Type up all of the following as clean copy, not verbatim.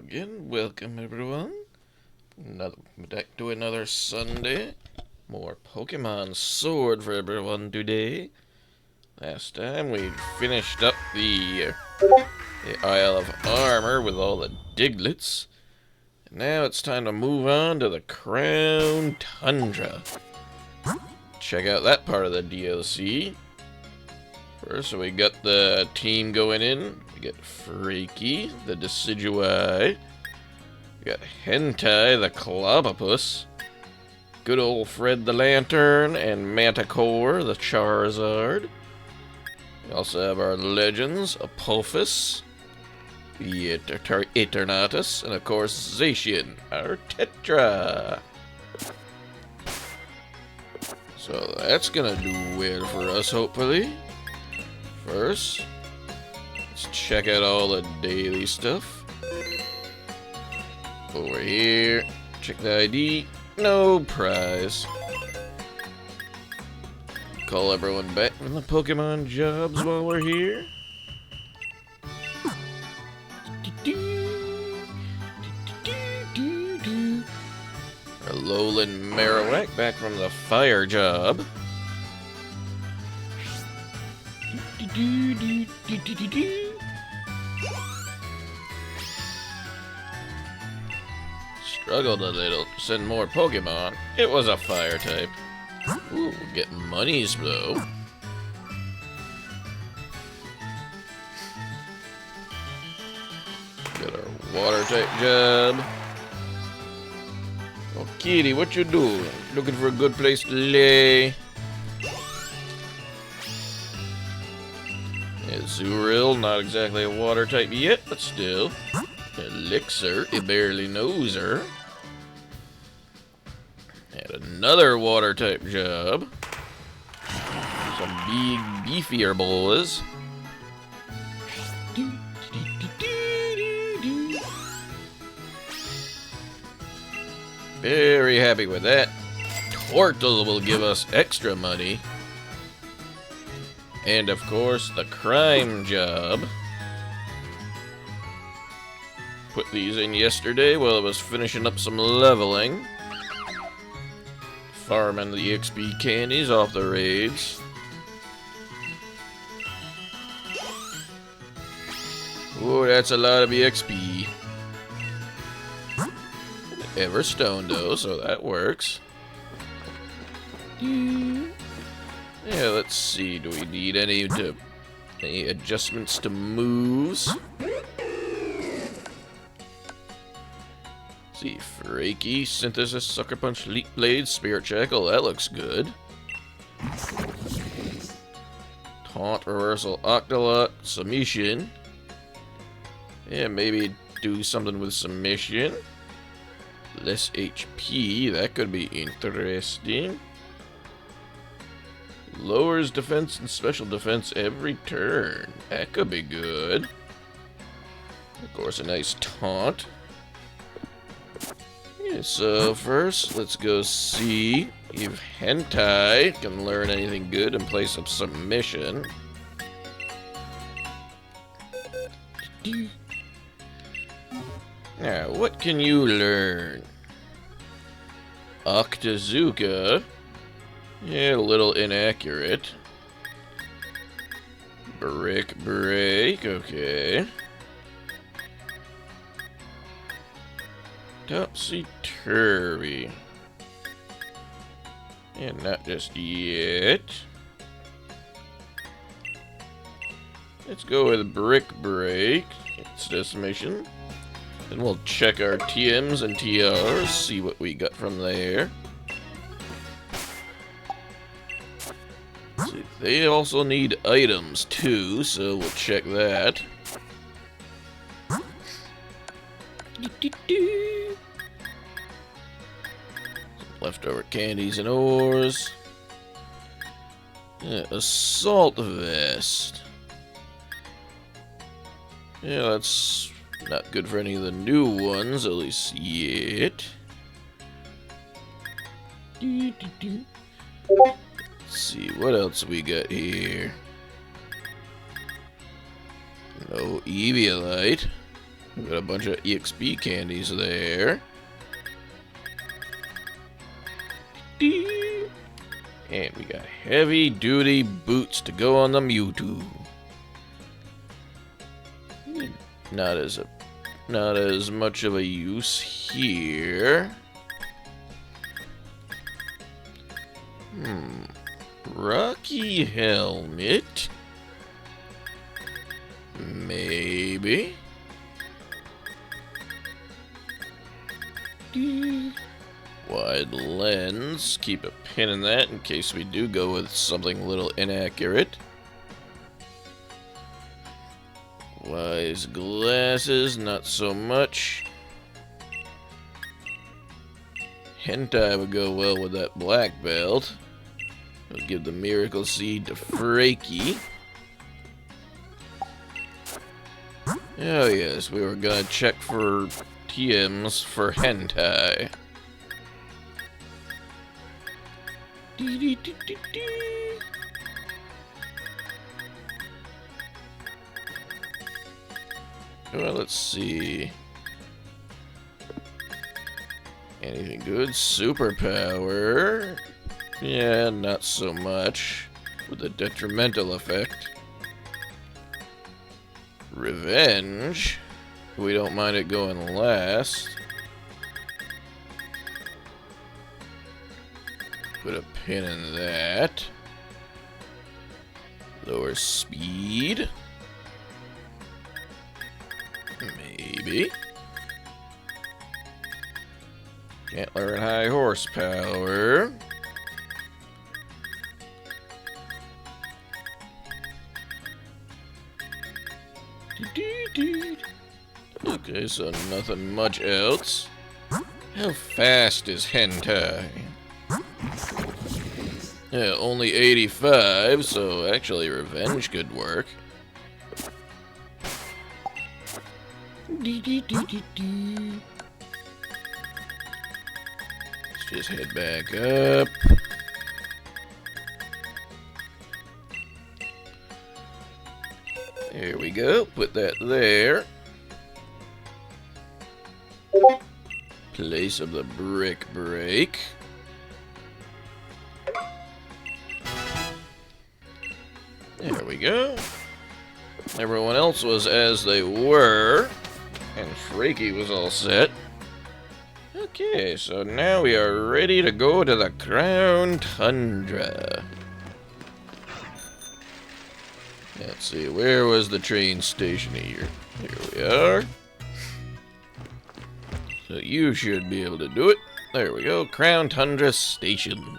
again. Welcome everyone. Back to another Sunday. More Pokemon Sword for everyone today. Last time we finished up the Isle of Armor with all the Diglets. And now it's time to move on to the Crown Tundra. Check out that part of the DLC. First, we got the team going in. We got Freaky, the Decidueye. We got Hentai, the Clobbopus. Good old Fred the Lantern, and Manticore, the Charizard. We also have our legends, Apophis, the Eternatus, and of course Zacian, our Tetra. So that's gonna do well for us, hopefully. First, let's check out all the daily stuff. Over here, check the ID, no prize. Call everyone back from the Pokemon jobs while we're here. Alolan Marowak back from the fire job. Struggled a little to send more Pokemon. It was a fire type. Ooh, getting monies though. Got our water type job. Oh, kitty, what you doing? Looking for a good place to lay? Azurill, not exactly a water type yet, but still. Elixir, it barely knows her. And another water type job. Some big, beefier boys. Very happy with that. Tortle will give us extra money. And of course, the crime job. Put these in yesterday while I was finishing up some leveling. Farming the XP candies off the raids. Ooh, that's a lot of XP. Everstone though, so that works. Yeah, let's see. Do we need any adjustments to moves? See, Freaky, Synthesis, Sucker Punch, Leap Blade, Spirit Shackle. That looks good. Taunt, Reversal, Octolot, Submission. Yeah, maybe do something with Submission. Less HP, that could be interesting. Lowers defense and special defense every turn. That could be good. Of course, a nice taunt. Yeah, so first, let's go see if Hentai can learn anything good and place a submission. Now, what can you learn? Octazooka. Yeah, a little inaccurate. Brick Break, okay. Topsy-turvy. And not just yet. Let's go with Brick Break. It's this mission. Then we'll check our TMs and TRs, see what we got from there. See, they also need items too, so we'll check that. Leftover candies and ores. Yeah, assault vest. Yeah, that's not good for any of the new ones, at least yet. Let's see, what else we got here? No Eviolite. Got a bunch of EXP candies there. And we got heavy duty boots to go on the Mewtwo. Not as much of a use here. Rocky helmet. Maybe. Wide lens. Keep a pin in that in case we do go with something a little inaccurate. Wise glasses, not so much. Hentai would go well with that black belt. We'll give the miracle seed to Freaky. Oh yes, we were gonna check for TMs for hentai. Well, let's see. Anything good? Superpower. Yeah, not so much. With a detrimental effect. Revenge. We don't mind it going last. Put a pin in that. Lower speed. Maybe. Can't learn high horsepower. Okay, so nothing much else. How fast is hentai? Yeah, only 85, so actually revenge could work. Let's just head back up. There we go. Put that there. Place of the brick break. There we go. Everyone else was as they were. And Freaky was all set. Okay, so now we are ready to go to the Crown Tundra. Let's see, where was the train station here? Here we are. So you should be able to do it. There we go, Crown Tundra Station.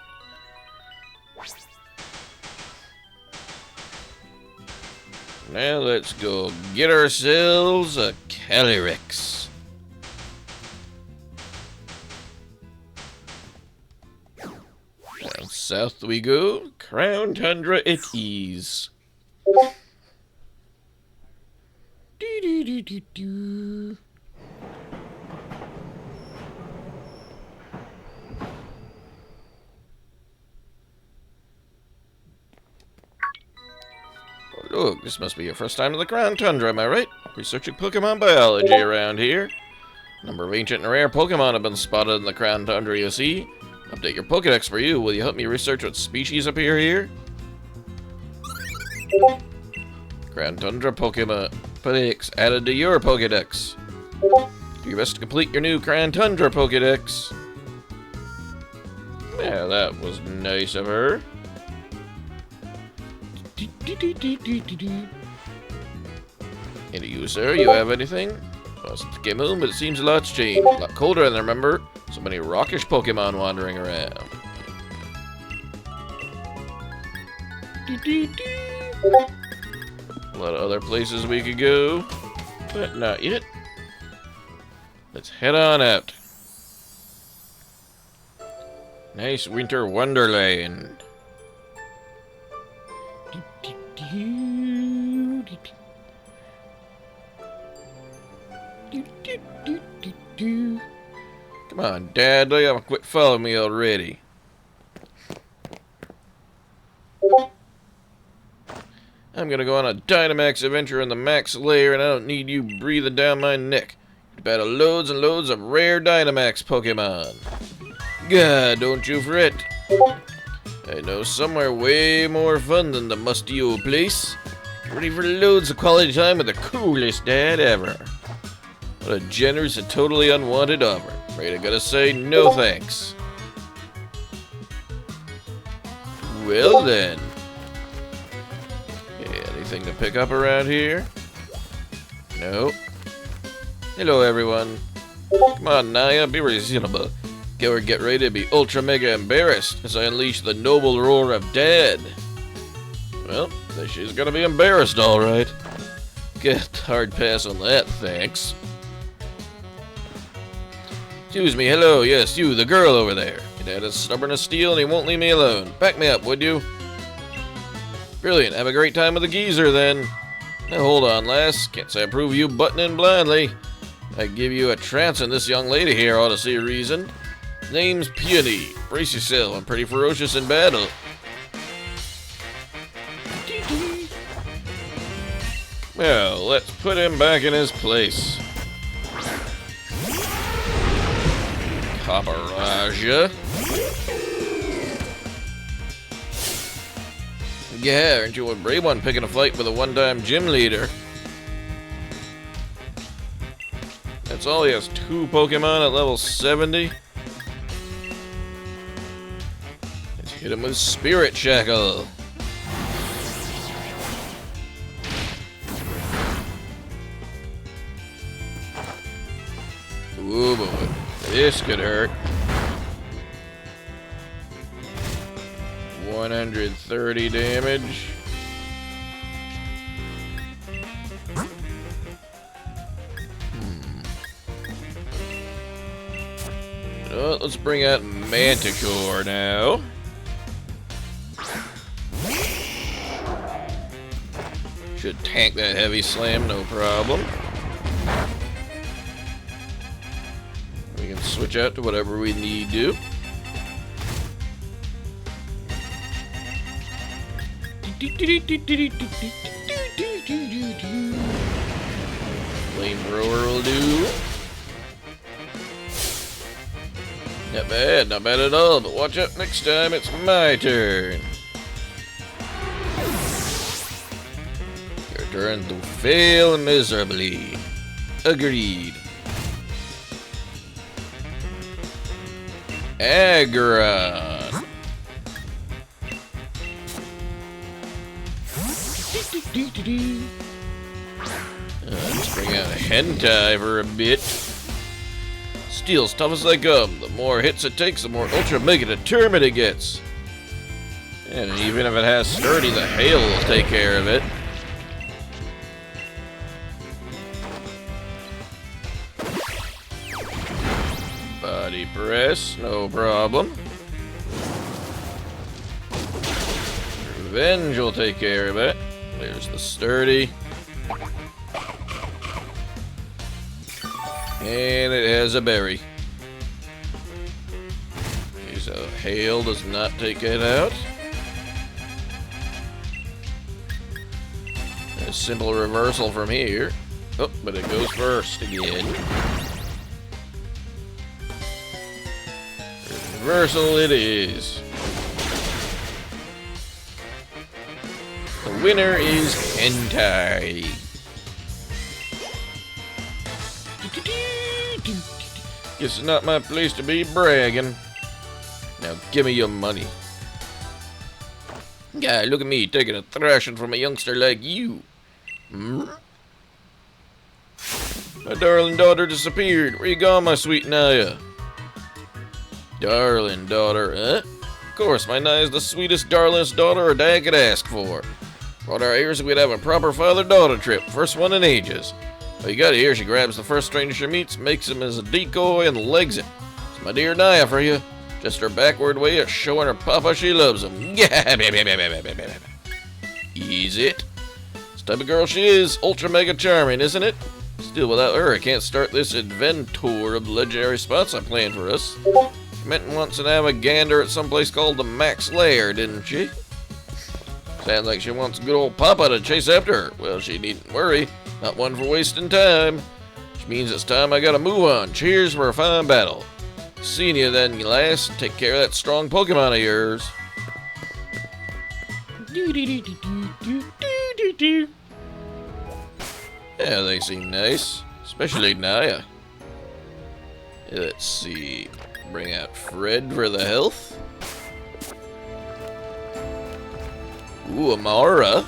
Now let's go get ourselves a Calyrex. Down south we go, Crown Tundra it is. Do. Oh, look, this must be your first time to the Crown Tundra, am I right? Researching Pokemon biology around here. A number of ancient and rare Pokemon have been spotted in the Crown Tundra, you see. Update your Pokedex for you. Will you help me research what species appear here? Crown Tundra Pokemon Pokedex added to your Pokedex. Do your best to complete your new Crown Tundra Pokedex. Yeah, that was nice of her. And you, sir, you have anything? Well, it's the moon, but it seems a lot's changed. A lot colder than I remember. So many rockish Pokemon wandering around. A lot of other places we could go, but not yet. Let's head on out. Nice winter wonderland. Come on, Dad, do you have to quit following me already? I'm gonna go on a Dynamax adventure in the Max Lair, and I don't need you breathing down my neck. To battle loads and loads of rare Dynamax Pokemon. God, don't you fret. I know somewhere way more fun than the musty old place. Ready for loads of quality time with the coolest dad ever. What a generous and totally unwanted offer. Afraid I gotta say no thanks. Well then. Okay, anything to pick up around here? No. Hello everyone. Come on Naya, be reasonable. Get ready to be ultra mega embarrassed as I unleash the noble roar of Dad. Well, she's gonna be embarrassed alright. Get hard pass on that, thanks. Excuse me, hello, yes, you, the girl over there. Your dad is stubborn as steel and he won't leave me alone. Back me up, would you? Brilliant, have a great time with the geezer then. Now hold on, lass, can't say I approve you butting in blindly. I give you a trance and this young lady here ought to see a reason. Name's Peony. Brace yourself, I'm pretty ferocious in battle. Well, let's put him back in his place. Paparaja. Yeah, aren't you a brave one picking a fight with a one-time gym leader? That's all, he has 2 Pokemon at level 70. Let's hit him with Spirit Shackle. Ooh boy, this could hurt. 130 damage. Well, let's bring out Manticore now. Should tank that heavy slam, no problem. We can switch out to whatever we need to. Flamethrower will do. Not bad at all, but watch out next time, it's my turn. Your turn to fail miserably. Agreed. Aggron. Let's bring out Hentai for a bit. Steel's tough as they come. The more hits it takes, the more ultra mega determined it gets. And even if it has sturdy, the hail will take care of it. Body press, no problem. Revenge will take care of it. There's the sturdy. And it has a berry. Okay, so hail does not take it out. A simple reversal from here. Oh, but it goes first again. Reversal it is. The winner is Hentai. It's not my place to be bragging. Now give me your money. Yeah, look at me taking a thrashing from a youngster like you. Hmm? My darling daughter disappeared. Where you gone, my sweet Naya? Darling daughter, huh? Of course, my Naya's the sweetest, darlingest daughter a dad could ask for. Brought our ears, we'd have a proper father-daughter trip. First one in ages. Well, you gotta hear, she grabs the first stranger she meets, makes him as a decoy, and legs it. It's my dear Naya for you. Just her backward way of showing her papa she loves him. Easy it. This type of girl she is, ultra mega charming, isn't it? Still, without her, I can't start this adventure of the legendary spots I planned for us. You meant once to have a gander at some place called the Max Lair, didn't you? Sounds like she wants good old Papa to chase after her. Well, she needn't worry. Not one for wasting time. Which means it's time I gotta move on. Cheers for a fine battle. Seeing you then, you lass. Take care of that strong Pokemon of yours. Yeah, they seem nice. Especially Naya. Let's see. Bring out Fred for the health. Ooh, Amara.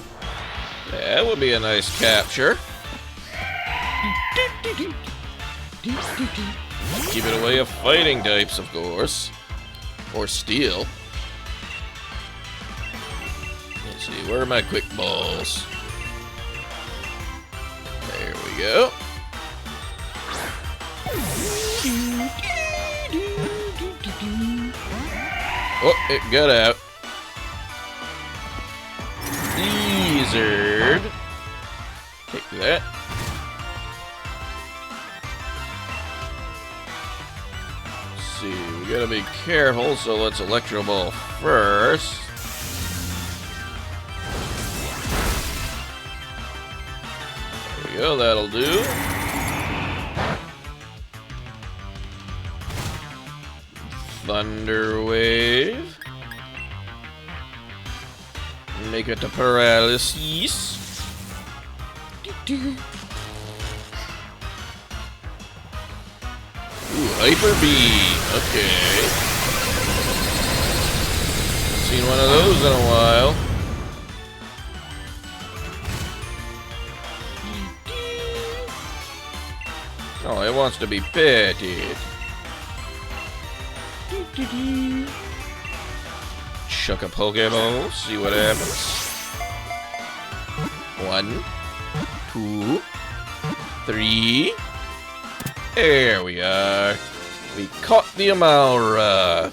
That would be a nice capture. Keep it away of fighting types, of course. Or steel. Let's see, where are my quick balls? There we go. Oh, it got out. Blizzard. Take that. Let's see, we gotta be careful, so let's Electro Ball first. There we go, that'll do. Thunder Wave. Make it to paralysis. Ooh, Hyper Beam. Okay. Seen one of those in a while. Oh, it wants to be petted. Chuck a Pokeball, see what happens. 1, 2, 3. There we are. We caught the Amara.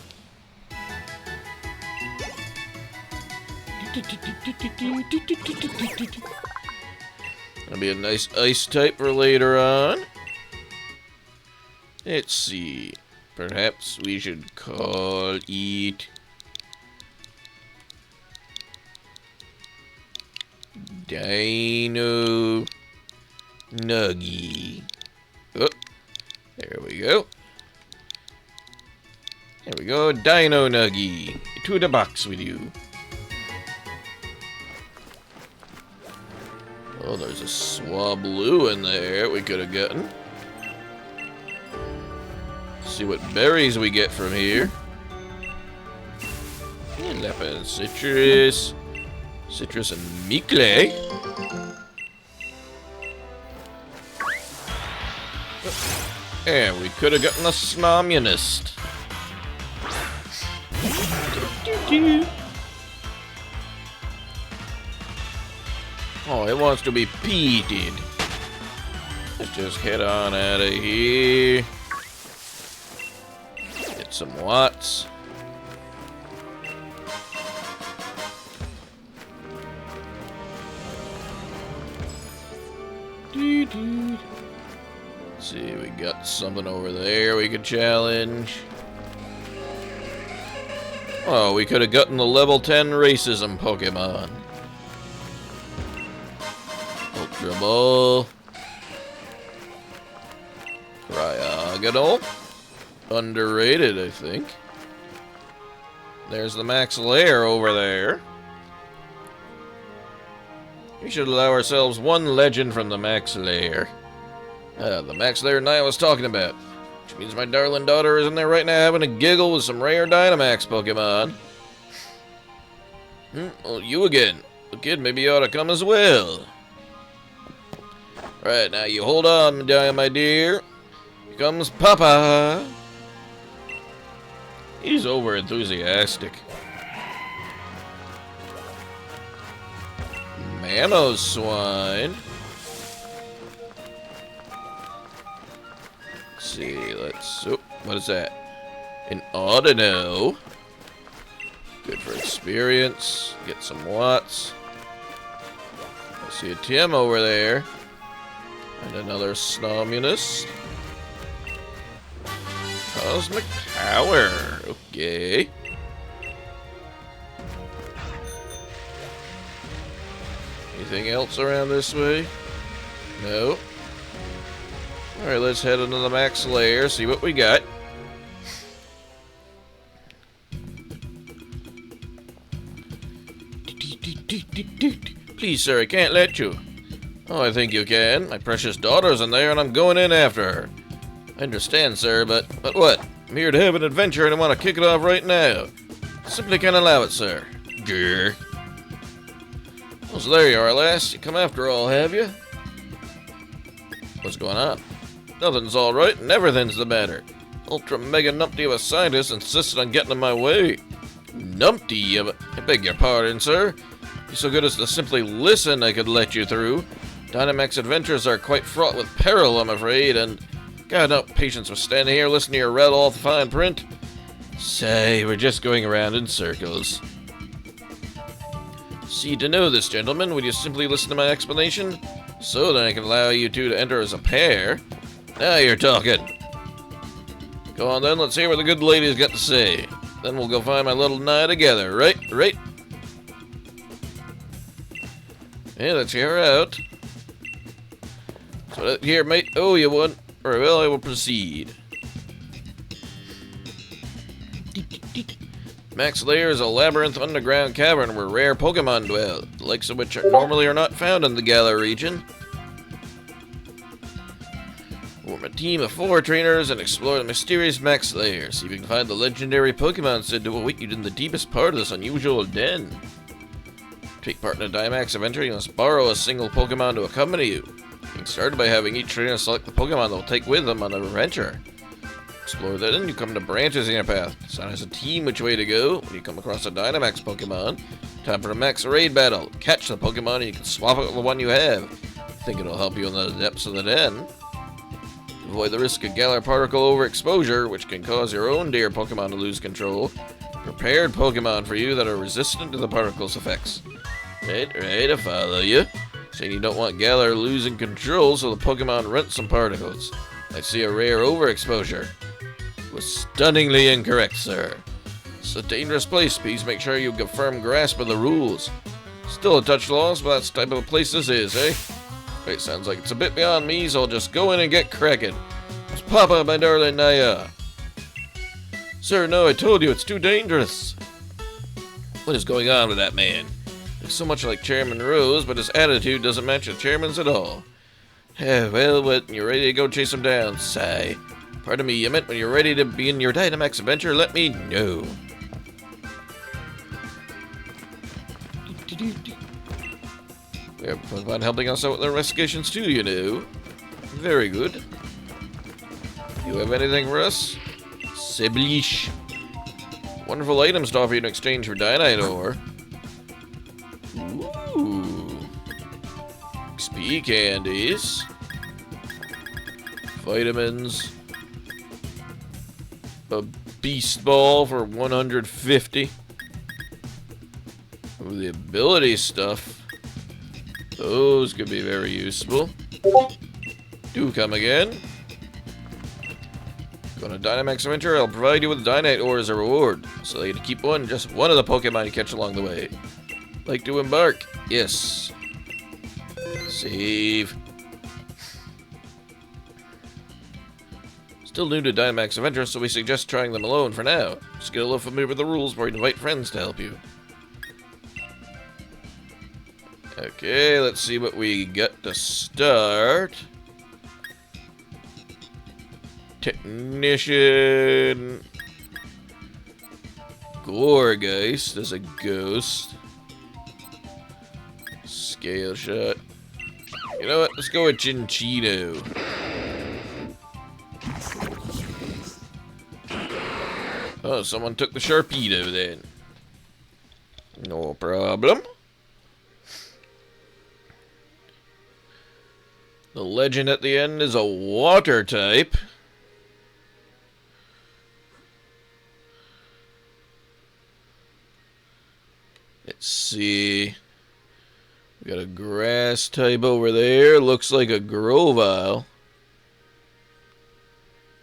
That'll be a nice ice type for later on. Let's see. Perhaps we should call it Dino Nuggy. Oh, there we go. There we go, Dino Nuggy. To the box with you. Oh, there's a Swablu in there we could have gotten. See what berries we get from here. Lepin, Citrus. Citrus and Mikle. And we could have gotten a Snomunist. Oh, it wants to be peated. Let's just head on out of here. Get some watts. Let's see, we got something over there we could challenge. Oh, we could have gotten the level 10 racism Pokemon. Ultra Ball. Cryogonal. Underrated, I think. There's the Max Lair over there. We should allow ourselves one legend from the Max Lair. The Max Lair Naya was talking about. Which means my darling daughter is in there right now having a giggle with some rare Dynamax Pokemon. Oh, you again. The kid maybe ought to come as well. Right, now you hold on, my dear. Here comes Papa. He's over enthusiastic. Mamoswine. Let's see, what is that? An Audino. Good for experience. Get some watts. I see a Tim over there. And another Snomunist. Cosmic Power. Okay. Anything else around this way? No. Alright, let's head into the max layer, see what we got. Please, sir, I can't let you. Oh, I think you can. My precious daughter's in there, and I'm going in after her. I understand, sir, but what? I'm here to have an adventure, and I want to kick it off right now. Simply can't allow it, sir. Grr. Oh, so there you are, lass. You come after all, have you? What's going on? Nothing's all right, and everything's the matter. Ultra mega numpty of a scientist insisted on getting in my way. Numpty? I beg your pardon, sir. If you're so good as to simply listen, I could let you through. Dynamax adventures are quite fraught with peril, I'm afraid, and got no patience with standing here listening to your read all the fine print. Say, we're just going around in circles. See, to know this, gentlemen, would you simply listen to my explanation? So then I can allow you two to enter as a pair. Now you're talking. Go on then, let's hear what the good lady's got to say. Then we'll go find my little Nye together, right? Yeah, let's hear her out. So here, mate. Oh, you won. Very well, I will proceed. Max Lair is a labyrinth underground cavern where rare Pokemon dwell, the likes of which normally are not found in the Galar region. Form a team of 4 trainers and explore the mysterious Max Lair. See if you can find the legendary Pokemon said to await you in the deepest part of this unusual den. Take part in a Dynamax adventure, you must borrow a single Pokemon to accompany you. Getting started by having each trainer select the Pokemon they'll take with them on an adventure. Explore that and you come to branches in your path. Decide as a team which way to go. When you come across a Dynamax Pokemon, time for a Max Raid battle. Catch the Pokemon and you can swap it with the one you have. Think it'll help you in the depths of the den. Avoid the risk of Galar particle overexposure, which can cause your own dear Pokemon to lose control. Prepared Pokemon for you that are resistant to the particle's effects. Right, I follow you. Saying you don't want Galar losing control, so the Pokemon rent some particles. I see a rare overexposure. Was stunningly incorrect, sir. It's a dangerous place. Please make sure you have a firm grasp of the rules. Still a touch lost, but that's the type of a place this is, eh? Wait, sounds like it's a bit beyond me, so I'll just go in and get cracking. It's Papa, my darling Naya. Sir, no, I told you, it's too dangerous. What is going on with that man? Looks so much like Chairman Rose, but his attitude doesn't match the chairman's at all. Well, when you're ready to go chase him down, sigh. Pardon me, you meant when you're ready to begin your Dynamax adventure, let me know. We have Pokemon helping us out with their investigations too, you know. Very good. You have anything for us? Siblish. Wonderful items to offer you in exchange for Dynite ore. Ooh. XP candies. Vitamins. A beast ball for 150. Ooh, the ability stuff. Those could be very useful. Do come again. Go on a Dynamax adventure, I'll provide you with Dynite ore as a reward. So you get to keep just one of the Pokemon you catch along the way. Like to embark? Yes. Save. Still new to Dynamax Adventure, so we suggest trying them alone for now. Just get a little familiar with the rules before you invite friends to help you. Okay, let's see what we got to start. Technician. Gourgeist as a ghost. Scale shot. You know what? Let's go with Chinchino. Oh, someone took the Sharpedo then. No problem. The legend at the end is a water type. Let's see. We got a grass type over there. Looks like a Grovyle.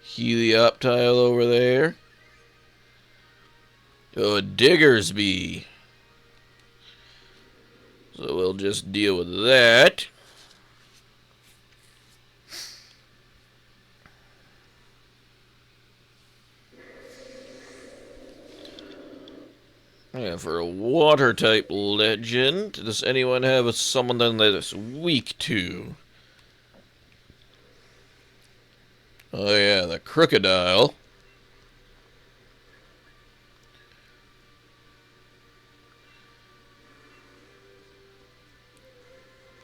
Helioptile over there. Oh, a Diggersby. So we'll just deal with that. Yeah, for a water type legend, does anyone have someone that is weak to? Oh yeah, the crocodile.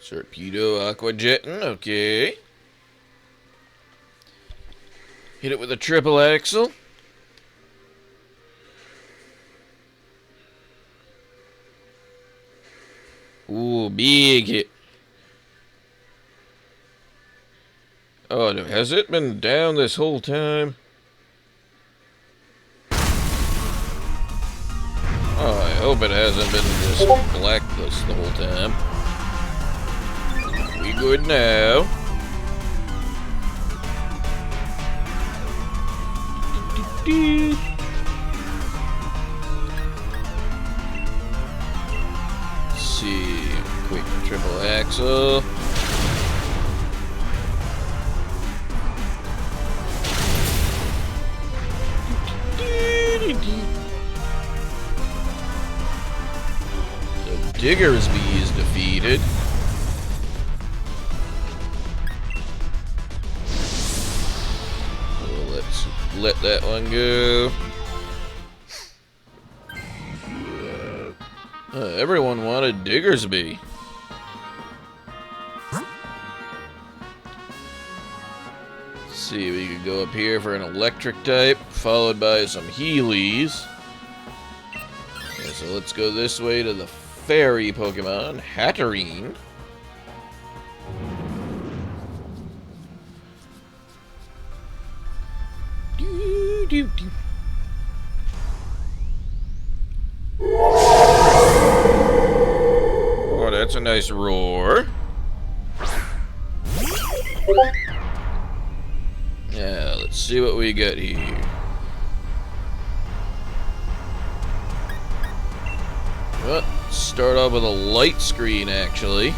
Torpedo aqua jetting, okay. Hit it with a triple axle. Ooh, big hit. Oh, has it been down this whole time? Oh, I hope it hasn't been just blacklist the whole time. We good now. Let's see. Quick triple axle. So Diggersby is defeated. So let's let that one go. Everyone wanted Diggersby. Let's see, we could go up here for an electric type, followed by some Heelys. Okay, so let's go this way to the fairy Pokemon, Hatterene. Oh, that's a nice roar. Yeah, let's see what we got here. Well, start off with a light screen, actually.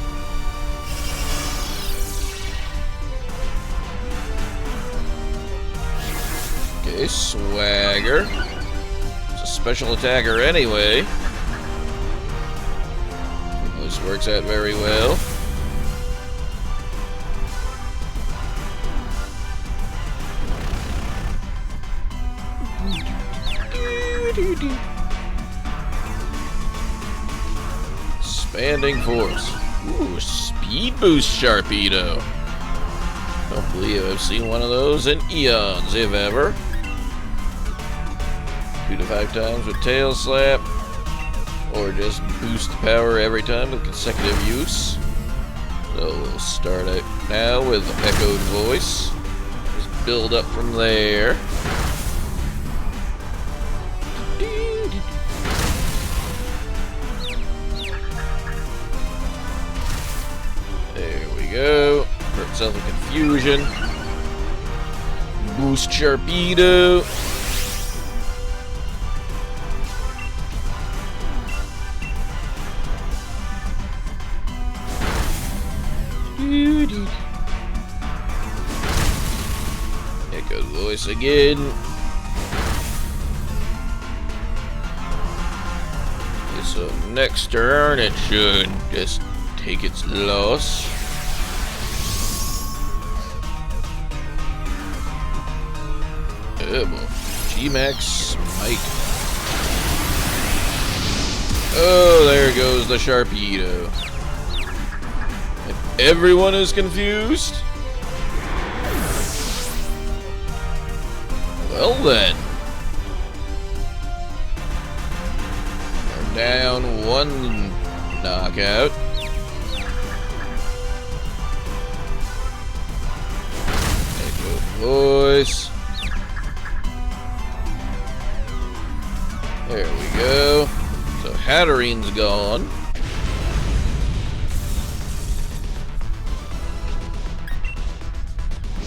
Okay, Swagger. It's a special attacker anyway. This works out very well. Expanding force. Ooh, speed boost Sharpedo. Don't believe I've seen one of those in eons, if ever. 2 to 5 times with Tail Slap, or just boost power every time with consecutive use. So we'll start out now with Echoed Voice. Just build up from there. There we go. For itself a confusion. Boost Sharpedo. Echo Voice again. Okay, so next turn it should just take its loss. Oh boy. G-Max Mike. Oh, there goes the Sharpedo. And everyone is confused? Well then. We're down 1 knockout. Echo Voice. There we go. So Hatterene's gone.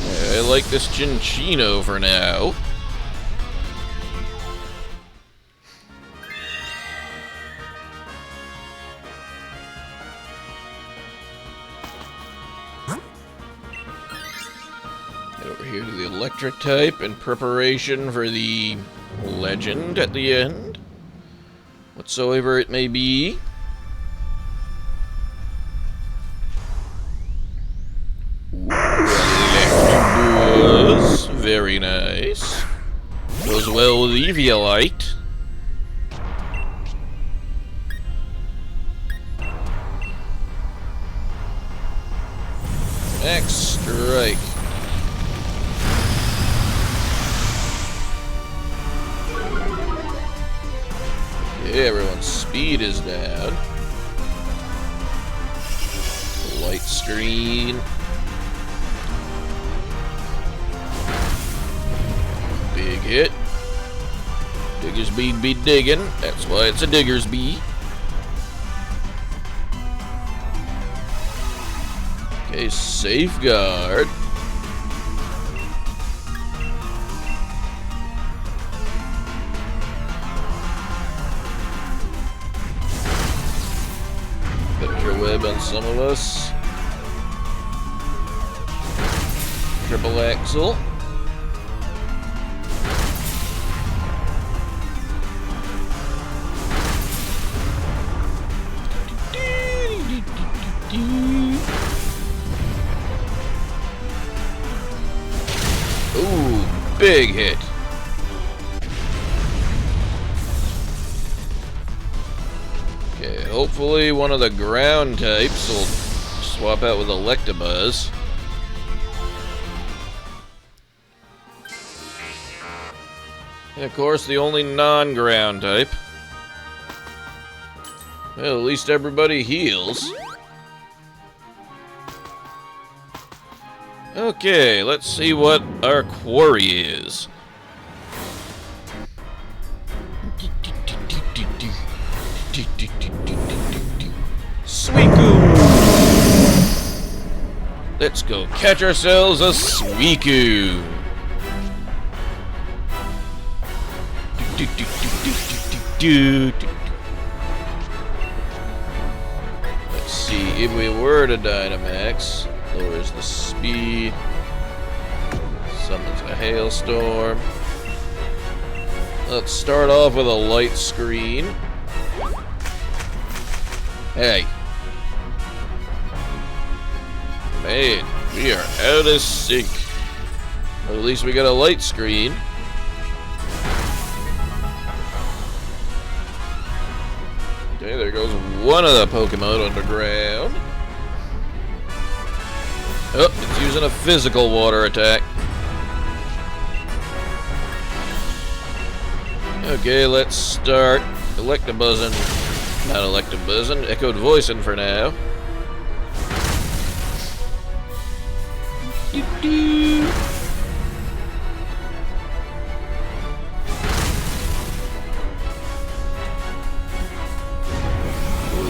I like this Chinchino for now. here to the electric type in preparation for the legend at the end. Whatsoever it may be. Ooh, Electabuzz. Very nice. Goes well with Eviolite. Max Strike. Okay, everyone's speed is down. Light screen. Big hit. Digger's Bee be digging. That's why it's a Digger's Bee. Okay, Safeguard. Spectra Web on some of us. Triple Axle. Ooh, big hit. Okay, hopefully one of the ground types will swap out with Electabuzz. And of course, the only non-ground type. Well, at least everybody heals. Okay, let's see what our quarry is. Suicune! Let's go catch ourselves a Suicune! Let's see, if we were to Dynamax, lowers the speed, summons a hailstorm. Let's start off with a light screen. Hey. Man, we are out of sync. Well, at least we got a light screen. Okay, there goes one of the Pokemon underground. Oh, it's using a physical water attack. Okay, let's start Electabuzzing. Not Electabuzzing, Echoed Voicing for now. Ooh,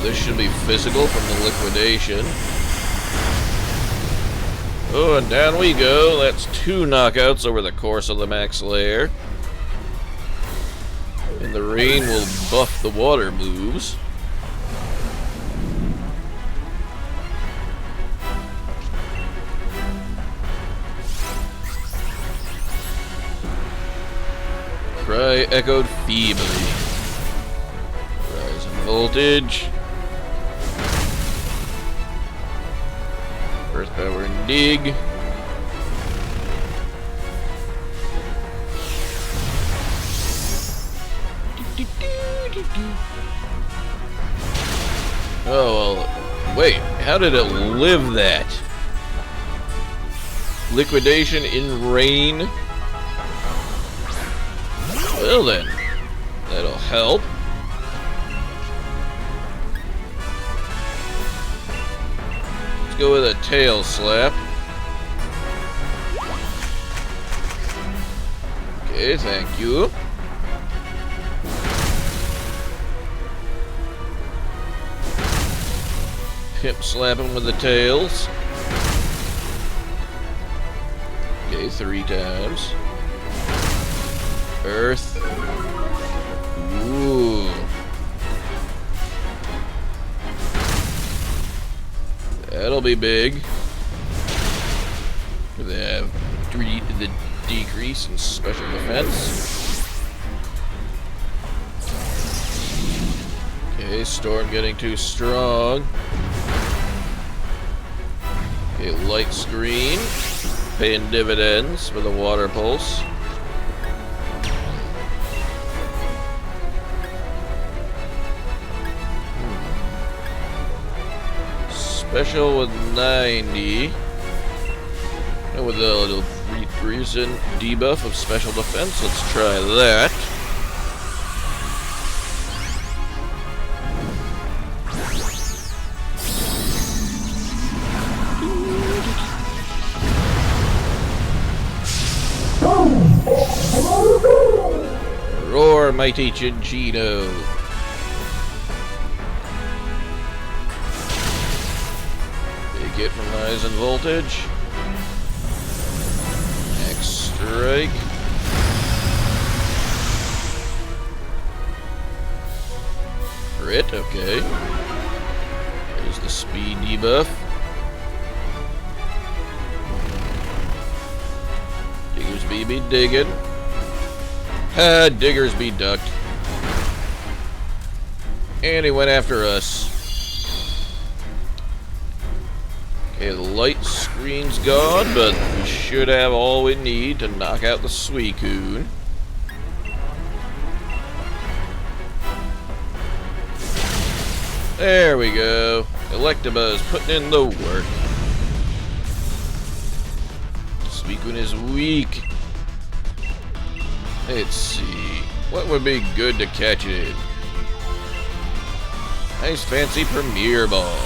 this should be physical from the liquidation. Oh, and down we go. That's 2 knockouts over the course of the max layer. And the rain will buff the water moves. Cry echoed feebly. Rise in voltage. Earth power and dig. Oh, well, wait, how did it live that? Liquidation in rain? Well then, that'll help. Let's go with a tail slap. Okay, thank you. Pimp slap him with the tails. Okay, 3 times. Earth. Ooh. That'll be big. They have the decrease in special defense. Okay, storm getting too strong. Okay, light screen. Paying dividends for the water pulse. Special with 90. And with a little recent debuff of special defense, let's try that. Roar, mighty Chinchino. Big hit from Rise in Voltage. Next strike. Crit, okay. There's the speed debuff. Diggers be digging. Ha, Diggers be ducked. And he went after us. Okay, the light screen's gone, but we should have all we need to knock out the Suicune. There we go. Electabuzz putting in the work. Suicune is weak. Let's see. What would be good to catch it? Nice fancy Premier Ball.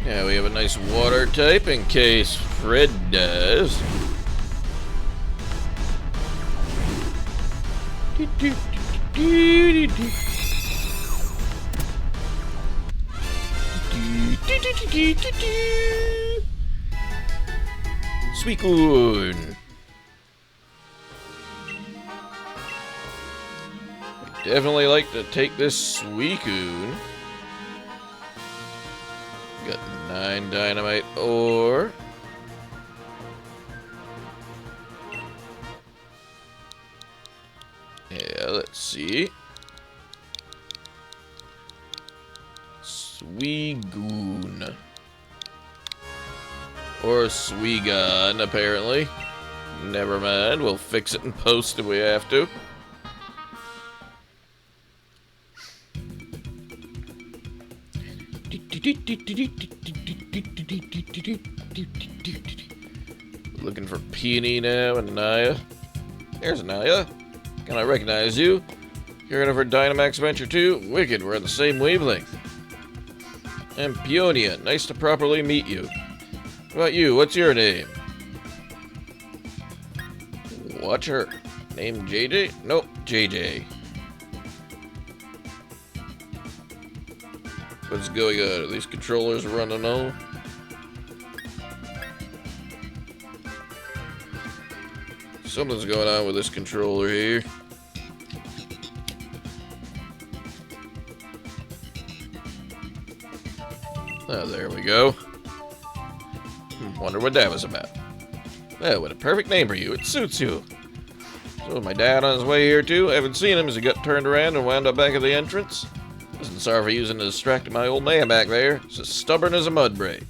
Yeah, we have a nice water type in case Fred does. Suicune. Definitely like to take this Suicune. Got 9 dynamite ore. Yeah, let's see. Suicune. Or Suigon, apparently. Never mind, we'll fix it in post if we have to. Looking for Peony now and Naya. There's Naya. Can I recognize you? You're in for Dynamax Venture 2? Wicked, we're on the same wavelength. And Peonia, nice to properly meet you. What about you? What's your name? Watcher. Name JJ? Nope, JJ. What's going on? Are these controllers running low? Something's going on with this controller here. Oh, there we go. Wonder what that was about. Oh, what a perfect name for you. It suits you. So my dad on his way here too? I haven't seen him as he got turned around and wound up back at the entrance. Wasn't sorry for using to distract my old man back there. It's as stubborn as a mudbray.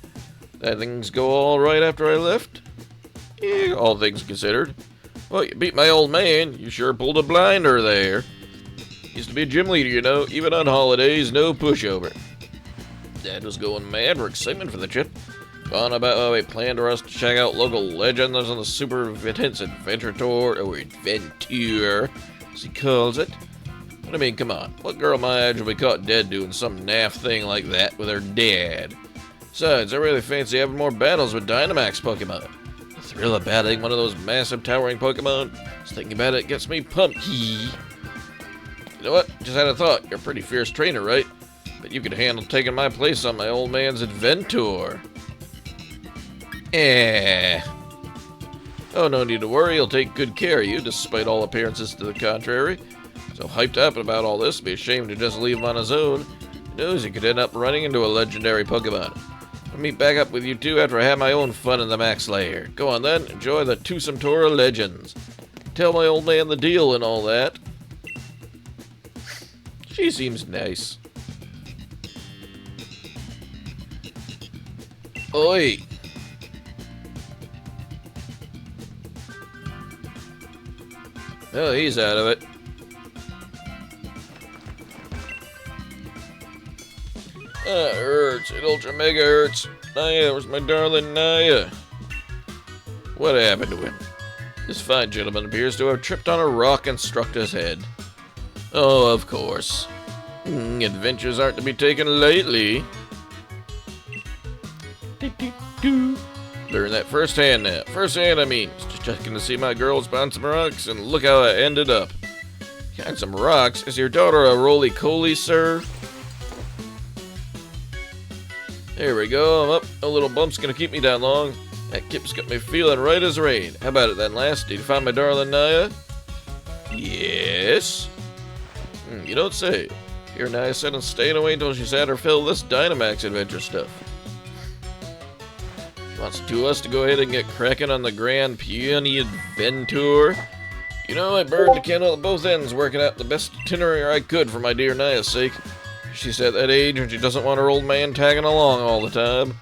Did things go all right after I left? Yeah, all things considered. Well, you beat my old man. You sure pulled a blinder there. Used to be a gym leader, you know. Even on holidays, no pushover. Dad was going mad for excitement for the trip. On about how he planned for us to check out local legends on the Super Intense Adventure Tour, or Adventure, as he calls it. But I mean, come on. What girl my age will be caught dead doing some naff thing like that with her dad? Besides, I really fancy having more battles with Dynamax Pokemon. The thrill of battling one of those massive towering Pokemon, just thinking about it gets me pumped. You know what? Just had a thought. You're a pretty fierce trainer, right? But you could handle taking my place on my old man's Adventure. Oh, no need to worry. He'll take good care of you, despite all appearances to the contrary. So hyped up about all this, be ashamed to just leave him on his own. Who knows, he could end up running into a legendary Pokemon. I'll meet back up with you two after I have my own fun in the Max Lair. Go on then, enjoy the Tundra Legends. Tell my old man the deal and all that. She seems nice. Oi! Oh, he's out of it. It hurts. It ultra mega hurts. Naya, where's my darling Naya? What happened to him? This fine gentleman appears to have tripped on a rock and struck his head. Oh, of course. Adventures aren't to be taken lightly. Learn that firsthand now. Firsthand, I mean. Just checking to see my girls bounce some rocks, and look how I ended up. Got some rocks? Is your daughter a roly-coly, sir? There we go, I'm up. A little bump's gonna keep me down long. That kip's got me feeling right as rain. How about it then, lass? Did you find my darling Naya? Yes. You don't say. Here Naya said and staying away until she's had her fill of this Dynamax adventure stuff. Wants us to go ahead and get cracking on the Grand Peony Adventure. You know, I burned the candle at both ends, working out the best itinerary I could for my dear Naya's sake. She's at that age when she doesn't want her old man tagging along all the time.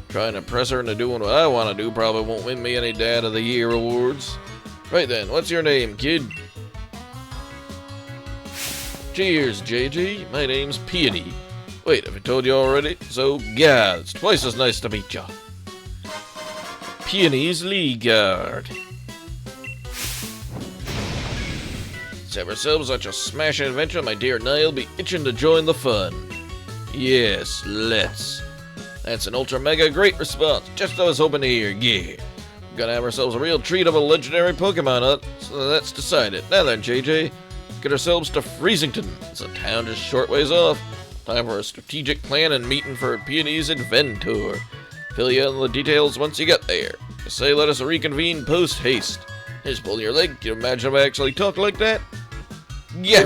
Trying to press her into doing what I want to do probably won't win me any Dad of the Year awards. Right then, what's your name, kid? Cheers, JG. My name's Peony. Wait, have I told you already? So, yeah, it's twice as nice to meet ya. Peony's League Guard. Let's have ourselves such a smashing adventure, my dear Niall be itching to join the fun. Yes, let's. That's an ultra mega great response. Just what I was hoping to hear, yeah. We're gonna have ourselves a real treat of a legendary Pokemon hunt, so that's decided. Now then, JJ, let's get ourselves to Freezington. It's a town just short ways off. Time for a strategic plan and meeting for Peony's Adventure. Fill you in on the details once you get there. I say let us reconvene post-haste. Just pull your leg. Can you imagine if I actually talk like that? Yeah.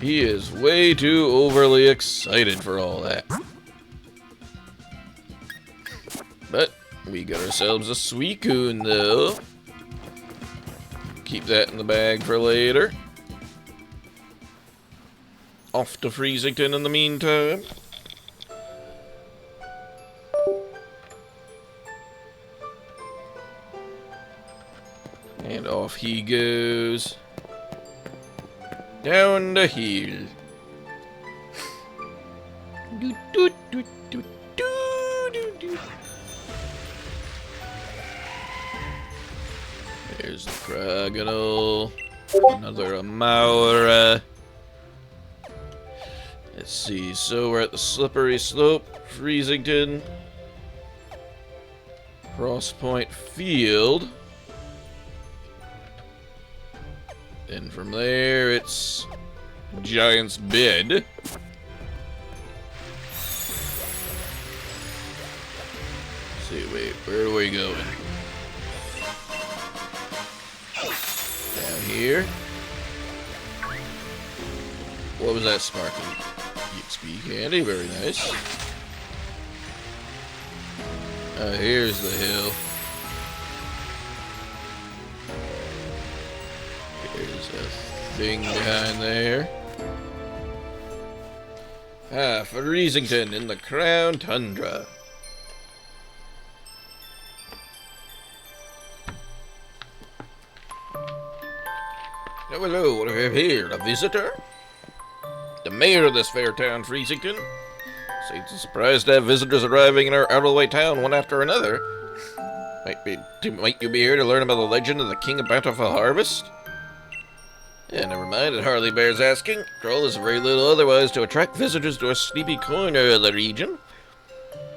He is way too overly excited for all that. But we got ourselves a Suicune, though. Keep that in the bag for later. Off to Freezington in the meantime. And off he goes. Down the hill. Do, do, do, do, do, do. There's the Cragganol. Another Amaura. Let's see, so we're at the Slippery Slope, Freezington, Cross Point Field. Then from there, it's Giant's Bed. Let's see, wait, where are we going? Down here. What was that, Sparky? EXP candy, very nice. Here's the hill. There's a thing behind there. Freezington in the Crown Tundra. Oh, hello, what do we have here? A visitor? The mayor of this fair town, Freezington. Seems surprised to have visitors arriving in our out-of-the-way town one after another. Might you be here to learn about the legend of the King of Bountiful Harvest? Yeah, never mind, it hardly bears asking. After all, there's very little otherwise to attract visitors to a sleepy corner of the region.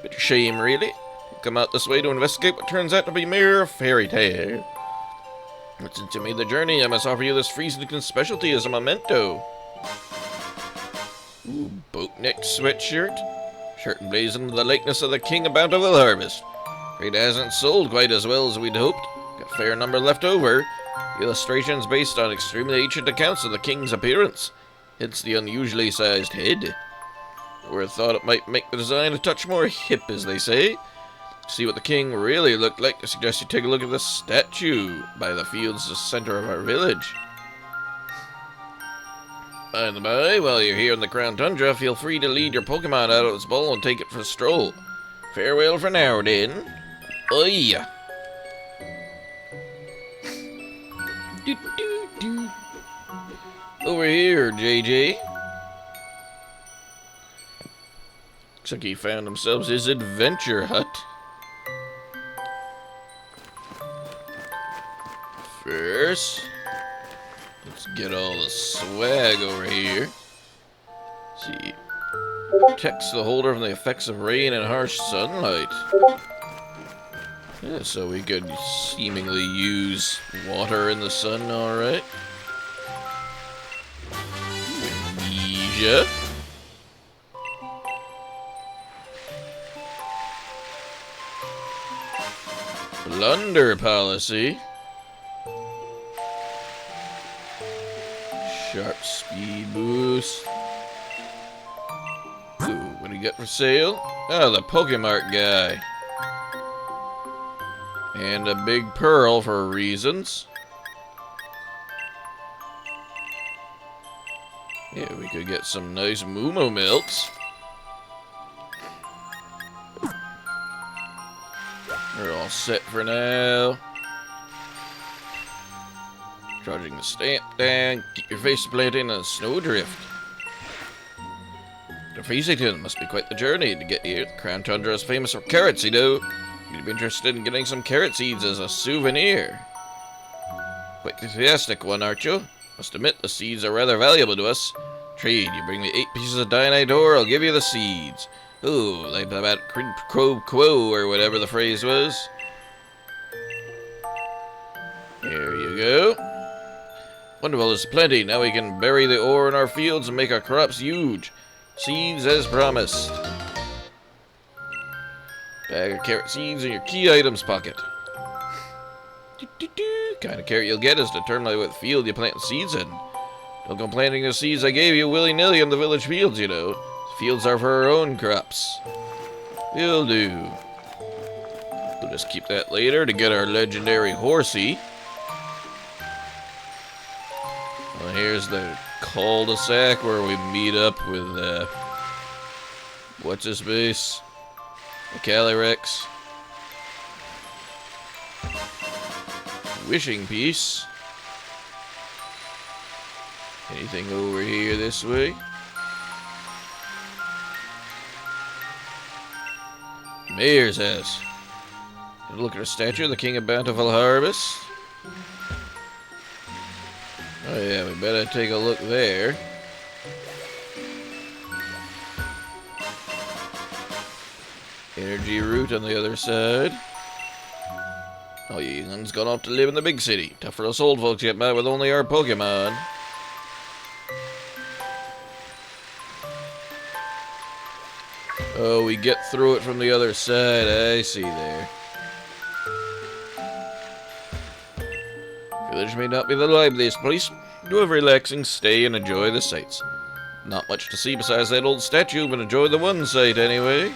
Bit of shame, really. Come out this way to investigate what turns out to be mere fairy tale. But since you made the journey, I must offer you this Freezington specialty as a memento. Ooh, boat-necked sweatshirt. Shirt emblazoned with the likeness of the King of Bountiful Harvest. It hasn't sold quite as well as we'd hoped. Got a fair number left over. Illustrations based on extremely ancient accounts of the king's appearance, hence the unusually sized head. Or thought it might make the design a touch more hip, as they say. To see what the king really looked like, I suggest you take a look at the statue by the fields, the center of our village. By the by, while you're here in the Crown Tundra, feel free to lead your Pokemon out of its bowl and take it for a stroll. Farewell for now, then. Oi! Over here, JJ. Looks like he found himself his adventure hut. First, let's get all the swag over here. Let's see. Protects the holder from the effects of rain and harsh sunlight. Yeah, so we could seemingly use water in the sun, alright. Amnesia. Blunder policy. Sharp speed boost. Ooh, what do you got for sale? Oh, the Pokemart guy. And a big pearl for reasons. Yeah, we could get some nice Moomoo milks. We're all set for now. Charging the stamp down, keep your face planted in a snowdrift. To Feasington must be quite the journey to get here. The Crown Tundra is famous for carrots, you know. You'd be interested in getting some carrot seeds as a souvenir. Quite the enthusiastic one, aren't you? Must admit, the seeds are rather valuable to us. Trade, you bring me 8 pieces of Dynite ore, I'll give you the seeds. Ooh, like that quid pro quo, or whatever the phrase was. Here you go. Wonderful, there's plenty. Now we can bury the ore in our fields and make our crops huge. Seeds as promised. Bag of carrot seeds in your key items pocket. Kind of carrot you'll get is determined by what field you plant the seeds in. Don't go planting the seeds I gave you willy-nilly in the village fields, you know. The fields are for our own crops. Will do. We'll just keep that later to get our legendary horsey. Well, here's the cul-de-sac where we meet up with, what's his base? The Calyrex. Wishing piece. Anything over here this way? Mayor's house. Look at a statue of the King of Bountiful Harvest. Oh yeah, we better take a look there. Energy root on the other side. Oh, you young'uns gone off to live in the big city. Tough for us old folks to get by with only our Pokemon. Oh, we get through it from the other side. I see there. Village may not be the liveliest place. Do a relaxing stay and enjoy the sights. Not much to see besides that old statue, but enjoy the one sight anyway.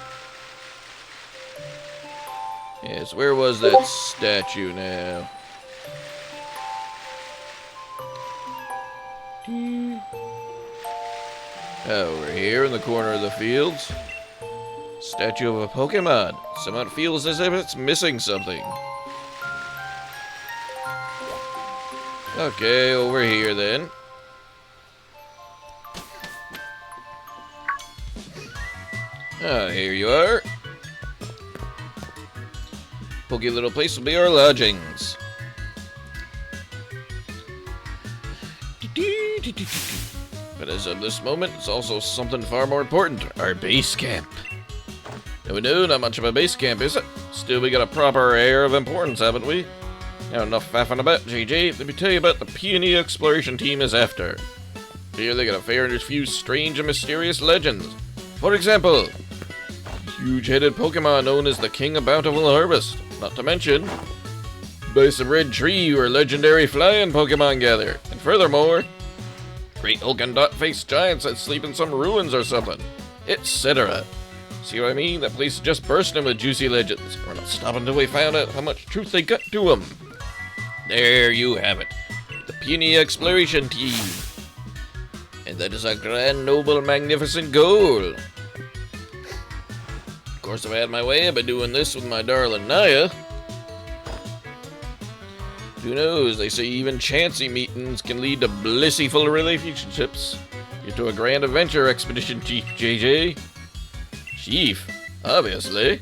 Yes, where was that statue now? Over here in the corner of the fields. Statue of a Pokemon. Somehow it feels as if it's missing something. Okay, over here then. Ah, here you are. Pokey little place will be our lodgings. But as of this moment, it's also something far more important. Our base camp. No, not much of a base camp, is it? Still, we got a proper air of importance, haven't we? Now, enough faffing about, JJ. Let me tell you about the Peony Exploration Team is after. Here they got a fair few strange and mysterious legends. For example, huge-headed Pokemon known as the King of Bountiful Harvest. Not to mention, by some red tree where legendary flying Pokemon gather. And furthermore, great hulking dot-faced giants that sleep in some ruins or something, etc. See what I mean? That place is just bursting with juicy legends. We're not stopping until we found out how much truth they got to them. There you have it. The puny exploration team. And that is our grand, noble, magnificent goal. Of course, if I had my way, I'd be doing this with my darling Naya. Who knows? They say even chancy meetings can lead to blissful relationships. You're to a grand adventure expedition, Chief JJ. Chief, obviously.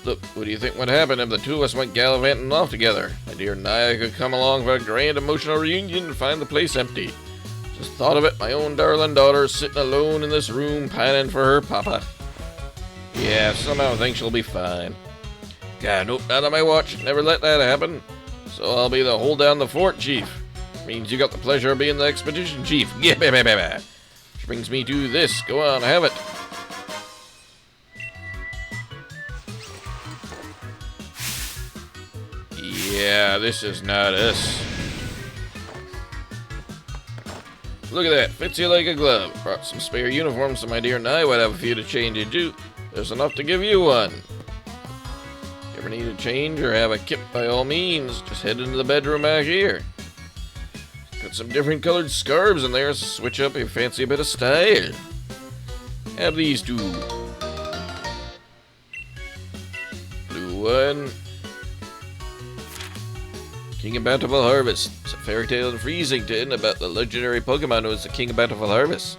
Look, what do you think would happen if the two of us went gallivanting off together? My dear Naya could come along for a grand emotional reunion and find the place empty. Just thought of it, my own darling daughter sitting alone in this room pining for her papa. Yeah, somehow I think she'll be fine. God, nope, not on my watch. Never let that happen. So I'll be the hold down the fort chief. Means you got the pleasure of being the expedition chief. Yeah, which brings me to this. Go on, have it. Yeah, this is not us. Look at that, fits you like a glove. Brought some spare uniforms so my dear Nye would have a few to change into. There's enough to give you one. Ever need a change or have a kip, by all means, just head into the bedroom back here. Got some different colored scarves in there, so switch up if you fancy a bit of style. Have these two. Blue one. King of Bountiful Harvest. It's a fairy tale in Freezington about the legendary Pokemon known as the King of Bountiful Harvest.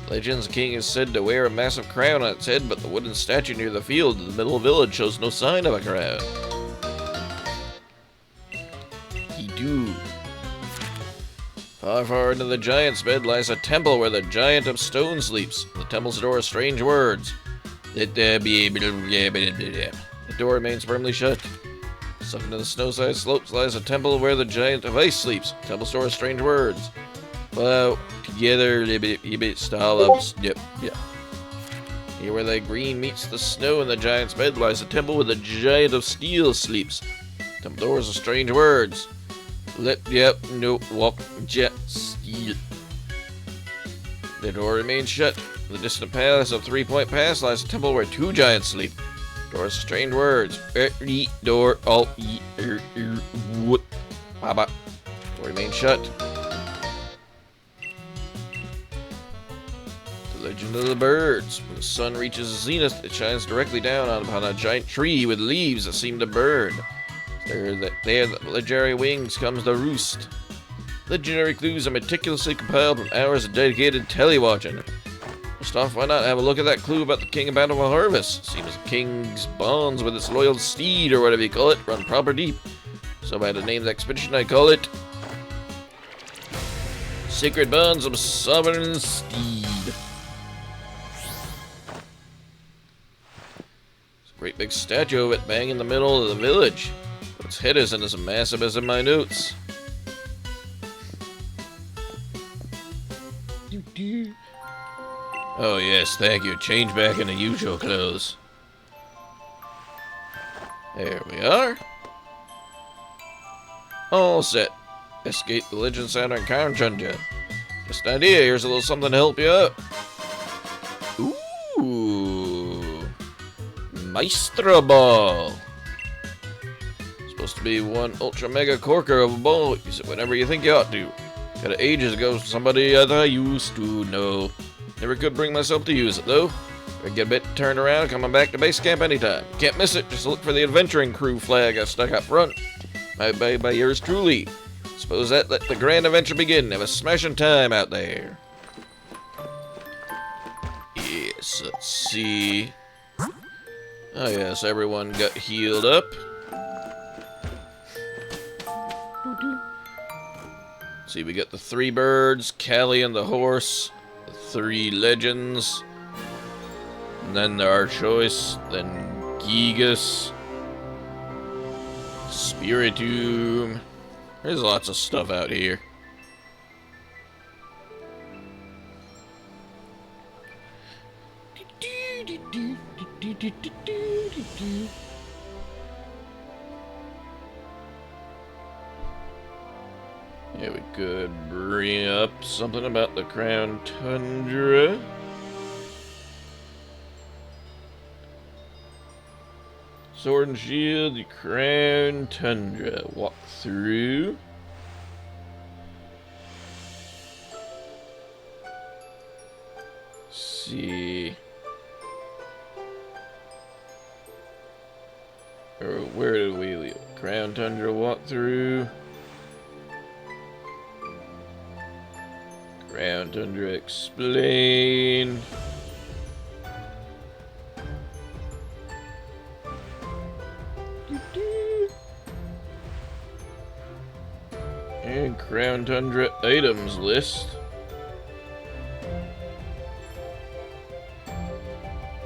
Legends, the king is said to wear a massive crown on its head, but the wooden statue near the field in the middle of the village shows no sign of a crown. He do. Far into the giant's bed lies a temple where the giant of stone sleeps. The temple's door is strange words. The door remains firmly shut. Stuck into the snow-sized slopes lies a temple where the giant of ice sleeps. The temple store is strange words. Well, together, yep. Here where the green meets the snow in the giant's bed lies a temple where the giant of steel sleeps. Temple doors are strange words. Jet, steel. The door remains shut. In the distant palace of 3 Point Pass lies a temple where two giants sleep. Doors are strange words. Door, Door remains shut. Legend of the birds. When the sun reaches the zenith, it shines directly down upon a giant tree with leaves that seem to burn. There, the legendary wings comes the roost. Legendary clues are meticulously compiled from hours of dedicated telewatching. First off, why not have a look at that clue about the King of Bountiful Harvest? Seems the king's bonds with its loyal steed, or whatever you call it, run proper deep. So by the name of the expedition, I call it Sacred Bonds of Sovereign Steed. Great big statue of it bang in the middle of the village. But its head isn't as massive as in my notes. Oh yes, thank you. Change back into usual clothes. There we are. All set. Escape the Legend Center and Tundra. Just an idea, here's a little something to help you out. Ooh. Maestro Ball. Supposed to be one ultra mega corker of a ball. Use it whenever you think you ought to. Got it ages ago, somebody that I used to know. Never could bring myself to use it though. I get a bit turned around, coming back to base camp anytime. Can't miss it, just look for the adventuring crew flag I stuck up front. By yours truly. Suppose that let the grand adventure begin. Have a smashing time out there. Yes, let's see. Oh yes, everyone got healed up. See, we got the 3 birds, Callie and the horse, the 3 legends, and then our choice, then Gigas, Spiritomb. There's lots of stuff out here. Yeah, we could bring up something about the Crown Tundra. Sword and Shield, the Crown Tundra. Walk through. See. Or where did we leave? Crown Tundra walkthrough. Crown Tundra explain. And Crown Tundra items list.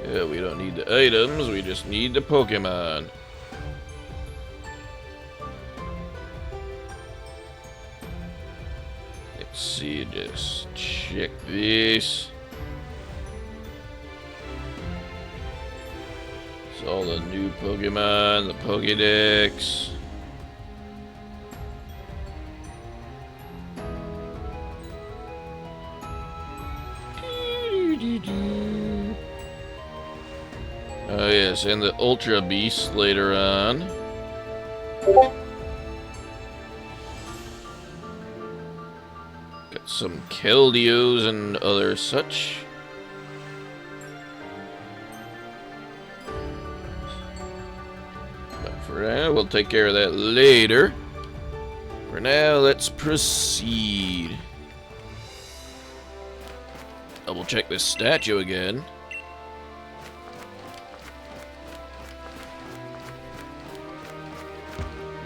Yeah, we don't need the items, we just need the Pokemon. Let's see, just check this. It's all the new Pokemon, the Pokédex. Oh yes, and the Ultra Beast later on. Got some Keldeos and other such. But for now, we'll take care of that later. For now, let's proceed. Double check this statue again.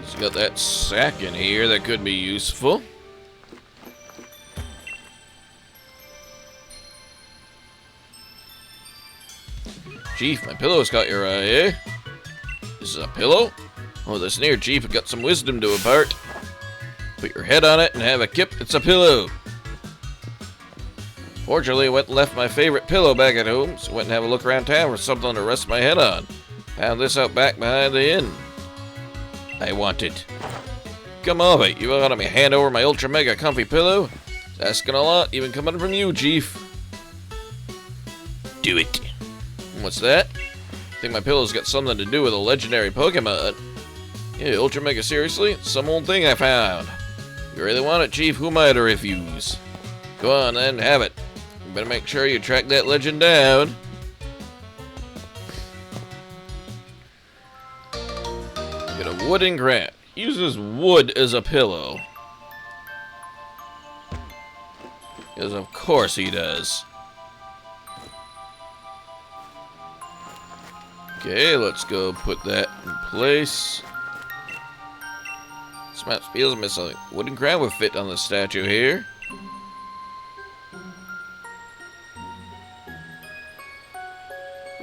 He's got that sack in here that could be useful. Chief, my pillow's caught your eye, eh? This is a pillow? Oh, this near, Chief. It got some wisdom to impart. Put your head on it and have a kip. It's a pillow. Fortunately, I went and left my favorite pillow back at home, so I went and have a look around town for something to rest my head on. Found this out back behind the inn. I want it. Come on, mate. You want me to hand over my ultra mega comfy pillow? It's asking a lot, even coming from you, Chief. Do it. What's that? I think my pillow's got something to do with a legendary Pokemon. Yeah, ultra mega, seriously? Some old thing I found. You really want it, Chief? Who am I to refuse? Go on, then, have it. You better make sure you track that legend down. Get a wooden crown. Uses wood as a pillow. Because of course he does. Okay, let's go put that in place. This map feels missing. Wooden crown would fit on the statue here.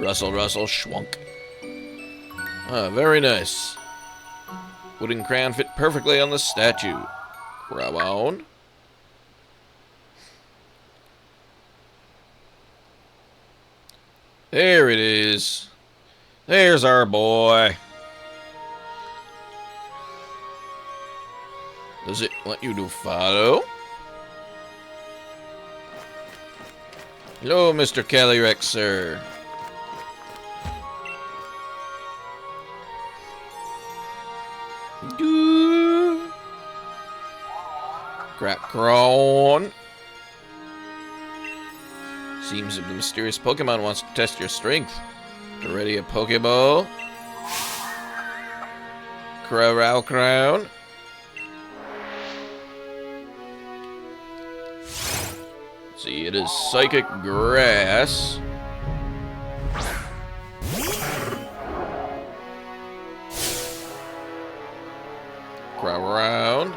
Rustle, rustle, schwunk. Ah, very nice. Wooden crown fit perfectly on the statue. Crown. There it is. There's our boy. Does it want you to follow? Hello, Mr. Calyrex, sir. Crack Crawn. Seems that the mysterious Pokemon wants to test your strength. Ready a Pokeball. Crow Crown. Let's see, it is Psychic Grass. Crown.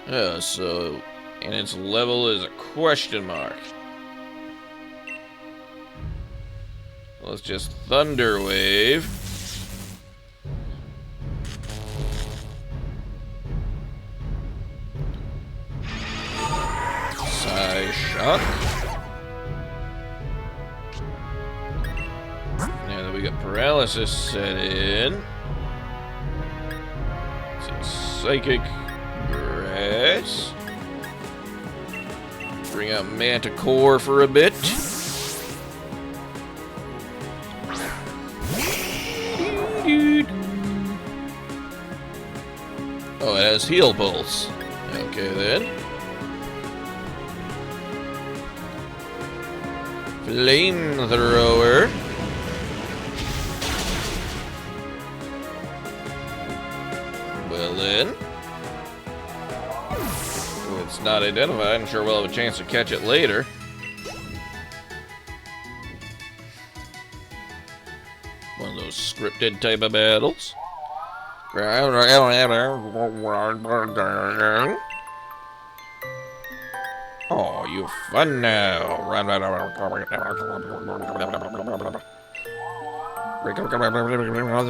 Yeah, so, and its level is a question mark. Let's just Thunder Wave. Psyshock. Now that we got Paralysis set in. psychic grass. Bring out Manticore for a bit. Oh, it has heal pulse. Okay then. Flamethrower. Well then. If it's not identified, I'm sure we'll have a chance to catch it later. One of those scripted type of battles. Oh, you fun now. Another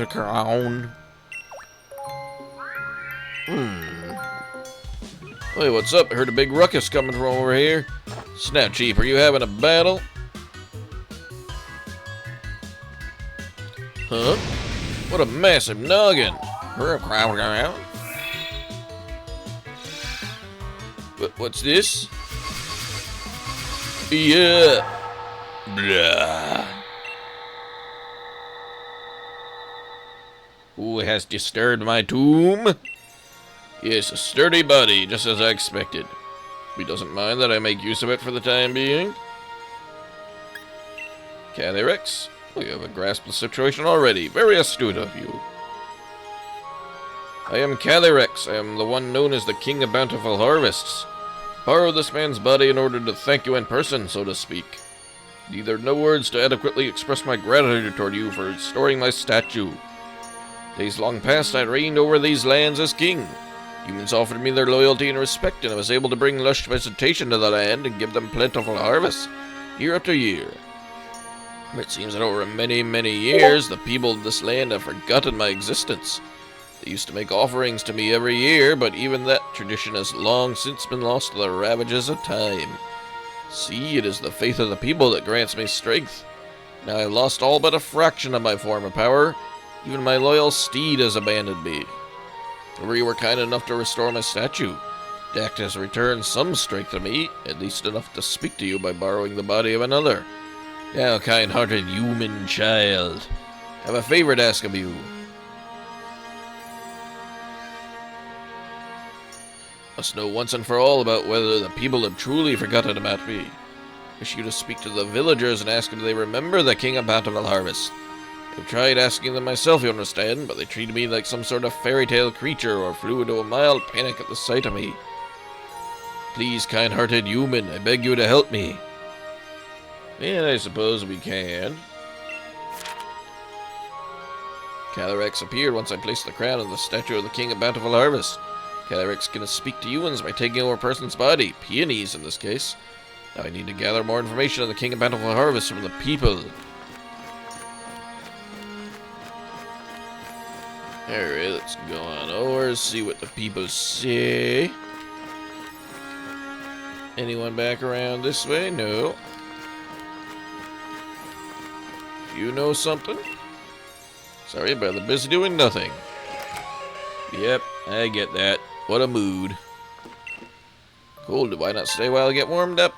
crown. Hey, what's up? I heard a big ruckus coming from over here. Snap Chief, are you having a battle? Huh? What a massive noggin! What's this? Yeah. Blah. Who has disturbed my tomb? Yes, a sturdy body, just as I expected. He doesn't mind that I make use of it for the time being. Calyrex, you have a grasp of the situation already. Very astute of you. I am Calyrex. I am the one known as the King of Bountiful Harvests. Borrow this man's body in order to thank you in person, so to speak. Neither no words to adequately express my gratitude toward you for restoring my statue. Days long past, I reigned over these lands as king. Humans offered me their loyalty and respect, and I was able to bring lush vegetation to the land and give them plentiful harvests, year after year. It seems that over many, many years, the people of this land have forgotten my existence. They used to make offerings to me every year, but even that tradition has long since been lost to the ravages of time. See, it is the faith of the people that grants me strength. Now I have lost all but a fraction of my former power. Even my loyal steed has abandoned me. However, you were kind enough to restore my statue. Dact has returned some strength to me, at least enough to speak to you by borrowing the body of another. Now, kind-hearted human child, I have a favor to ask of you. Must know once and for all about whether the people have truly forgotten about me. Wish you to speak to the villagers and ask if they remember the King of Bountiful Harvest. I've tried asking them myself, you understand, but they treated me like some sort of fairy tale creature or flew into a mild panic at the sight of me. Please, kind-hearted human, I beg you to help me. And I suppose we can. Calyrex appeared once I placed the crown on the statue of the King of Bountiful Harvest. Calyrex can speak to humans by taking over a person's body, peonies in this case. Now I need to gather more information on the King of Bountiful Harvest from the people. Alright, let's go on over, see what the people say. Anyone back around this way? No. You know something? Sorry, but they're busy doing nothing. Yep, I get that. What a mood. Cool, why not stay while I get warmed up?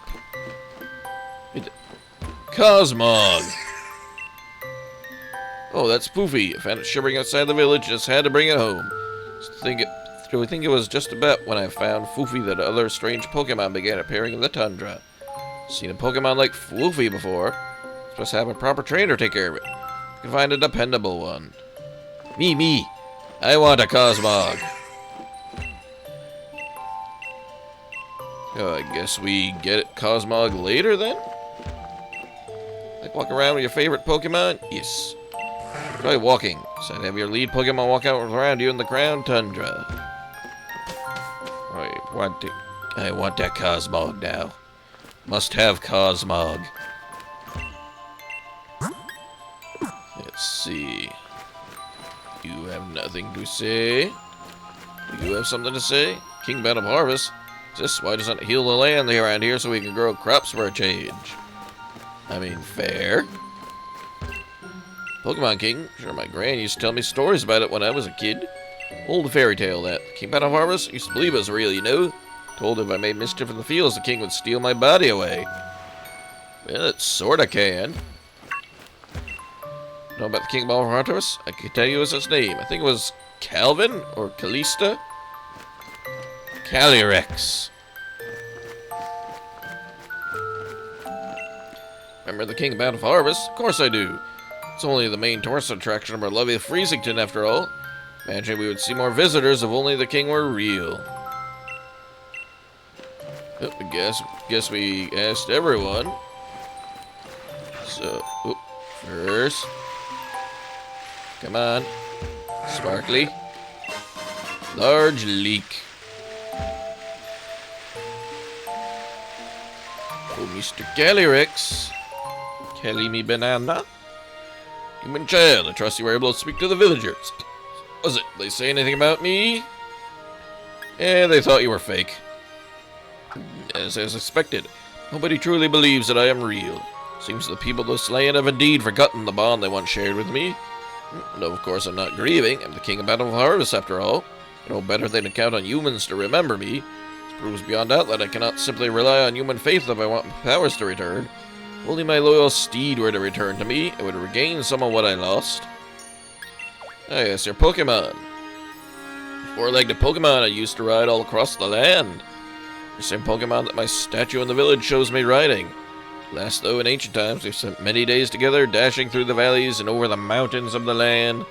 Cosmog! Oh, that's Poofy. I found it shivering outside the village, just had to bring it home. I think it was just about when I found Foofy that other strange Pokemon began appearing in the Tundra. Seen a Pokemon like Foofy before. Supposed to have a proper trainer take care of it. You can find a dependable one. Me. I want a Cosmog. Oh, I guess we get it Cosmog later then? Like walking around with your favorite Pokemon? Yes. Try walking. So I'd have your lead Pokemon walk out around you in the ground tundra. I want that Cosmog now. Must have Cosmog. Let's see. You have nothing to say? Do you have something to say? King Band of Harvest? Why doesn't it heal the land around here so we can grow crops for a change? I mean, fair. Pokemon King? Sure, my gran used to tell me stories about it when I was a kid. Old fairy tale that. King Battle Harvest used to believe it was real, you know. Told if I made mischief in the fields, the king would steal my body away. Well, it sorta can. Know about the King Battle Harvest? I can tell you his name. I think it was Calvin or Callista? Calyrex. Remember the King of Battle Harvest? Of course I do. It's only the main tourist attraction of our lovely Freezington, after all. Imagine we would see more visitors if only the king were real. Oh, I guess we asked everyone. So, first. Come on. Sparkly. Large leak. Oh, Mr. Calyrex. Kelly me banana. Human child, I trust you were able to speak to the villagers. Was it? They say anything about me? Yeah, they thought you were fake. As expected, nobody truly believes that I am real. Seems the people of this land have indeed forgotten the bond they once shared with me. No, of course I'm not grieving. I'm the King of Battle Harvest, after all. No better than to count on humans to remember me. This proves beyond doubt that I cannot simply rely on human faith if I want my powers to return. If only my loyal steed were to return to me, I would regain some of what I lost. Ah, yes, your Pokemon. Four-legged Pokemon I used to ride all across the land. The same Pokemon that my statue in the village shows me riding. Last, though, in ancient times, we've spent many days together, dashing through the valleys and over the mountains of the land.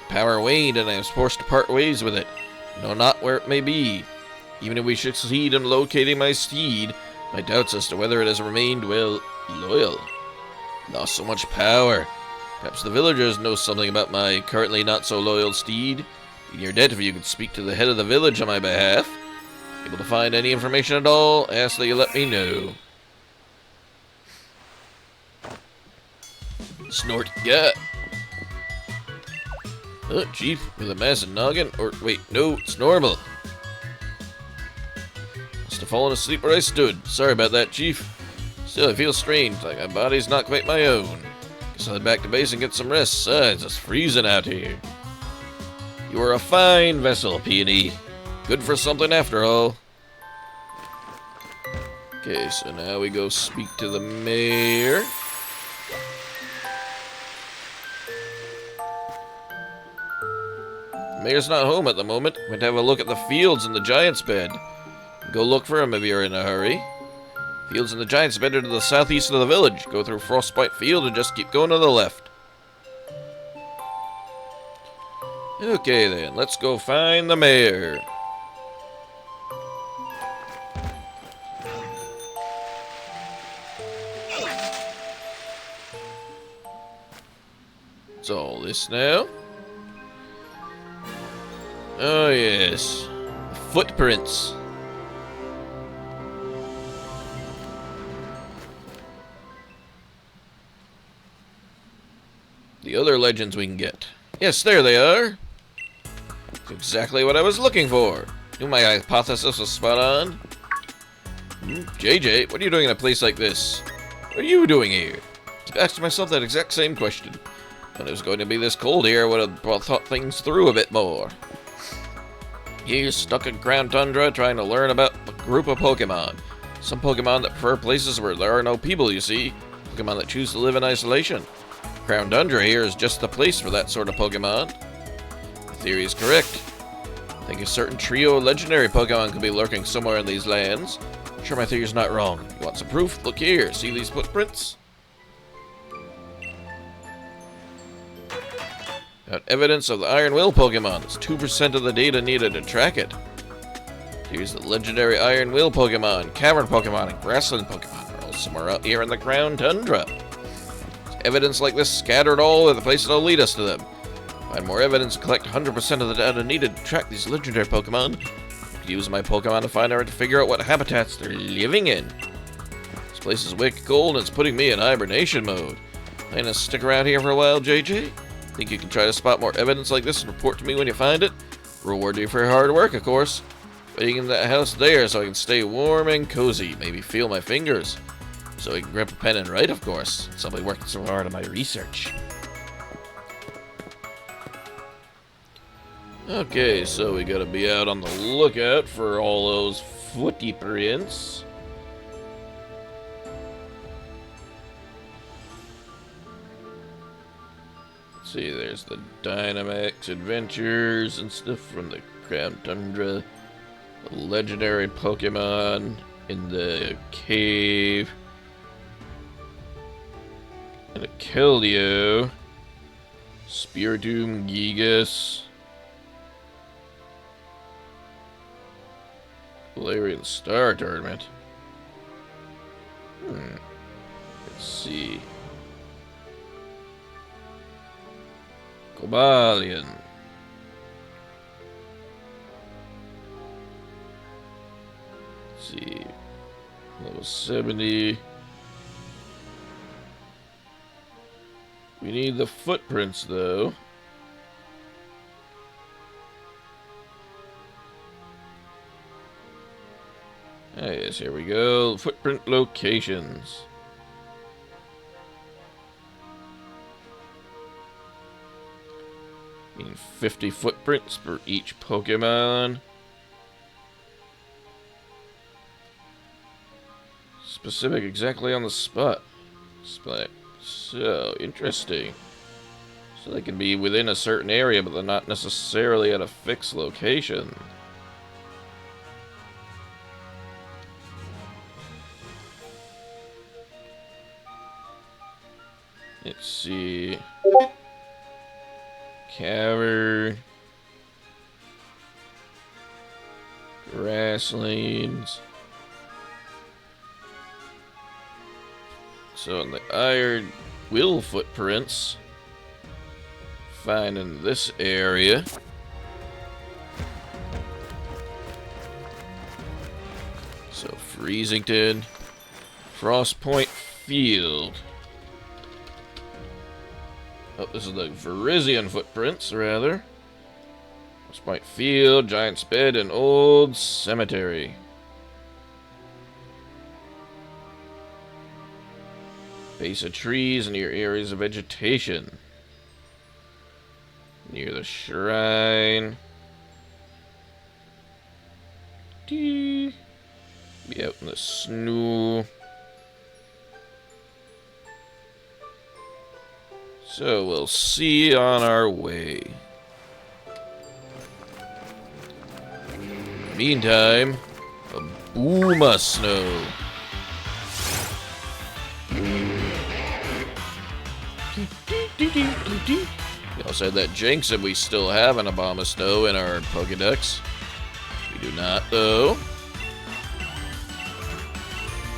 Power waned, and I was forced to part ways with it. I know not where it may be. Even if we succeed in locating my steed, my doubts as to whether it has remained, well, loyal. Lost so much power. Perhaps the villagers know something about my currently not-so-loyal steed. In your debt if you could speak to the head of the village on my behalf. Able to find any information at all, ask that you let me know. Snort, yeah. Oh, Chief, with a massive noggin? Or, wait, no, it's normal. Must have fallen asleep where I stood. Sorry about that, Chief. Still, I feel strange, like my body's not quite my own. Guess I'll head back to base and get some rest. Besides, it's freezing out here. You are a fine vessel, Peony. Good for something after all. Okay, so now we go speak to the mayor. The mayor's not home at the moment. Went to have a look at the fields in the Giant's Bed. Go look for him if you're in a hurry. Fields in the Giant's Bed are to the southeast of the village. Go through Frostbite Field and just keep going to the left. Okay then, let's go find the mayor. What's all this now? Oh yes, footprints. The other legends we can get. Yes, there they are. That's exactly what I was looking for. Knew my hypothesis was spot on. JJ, what are you doing in a place like this? What are you doing here? I asked myself that exact same question. When it was going to be this cold here, I would have thought things through a bit more. Here, stuck in Crown Tundra, trying to learn about a group of Pokemon. Some Pokemon that prefer places where there are no people, you see. Pokemon that choose to live in isolation. Crown Tundra here is just the place for that sort of Pokemon. The theory is correct. I think a certain trio of legendary Pokemon could be lurking somewhere in these lands. I'm sure my theory is not wrong. You want some proof? Look here. See these footprints? Got evidence of the Iron Will Pokemon. That's 2% of the data needed to track it. Here's the legendary Iron Will Pokemon, Cavern Pokemon, and Grassland Pokemon are all somewhere out here in the Crown Tundra. There's evidence like this scattered all over the place that'll lead us to them. Find more evidence and collect 100% of the data needed to track these legendary Pokemon. Use my Pokemon to find out to figure out what habitats they're living in. This place is wicked cold and it's putting me in hibernation mode. Plan to stick around here for a while, JJ? Think you can try to spot more evidence like this and report to me when you find it? Reward you for your hard work, of course. Waiting in that house there so I can stay warm and cozy. Maybe feel my fingers. So I can grab a pen and write, of course. Somebody working so hard on my research. Okay, so we gotta be out on the lookout for all those footy prints. Let's see, there's the Dynamax Adventures and stuff from the Crown Tundra. The legendary Pokemon in the cave. And a Keldeo. Spiritomb, Gigas. Galarian Star Tournament. Let's see. Cobalion. Let's see. Level 70. We need the footprints, though. Ah, yes, here we go. Footprint locations. Need 50 footprints for each Pokemon. Specific exactly on the spot. So, interesting. So they can be within a certain area, but they're not necessarily at a fixed location. Let's see. Cavern. Grasslands. So in the Iron Will footprints, find in this area. So Freezington, Frostpoint Field. Oh, this is the Virizion footprints, rather. Frostpoint Field, Giant's Bed, and Old Cemetery. Base of trees near areas of vegetation. Near the shrine. Be out in the snow. So we'll see on our way. Meantime, a boom of snow. We also had that Jinx that we still have an Abomasnow in our Pokedex. We do not, though.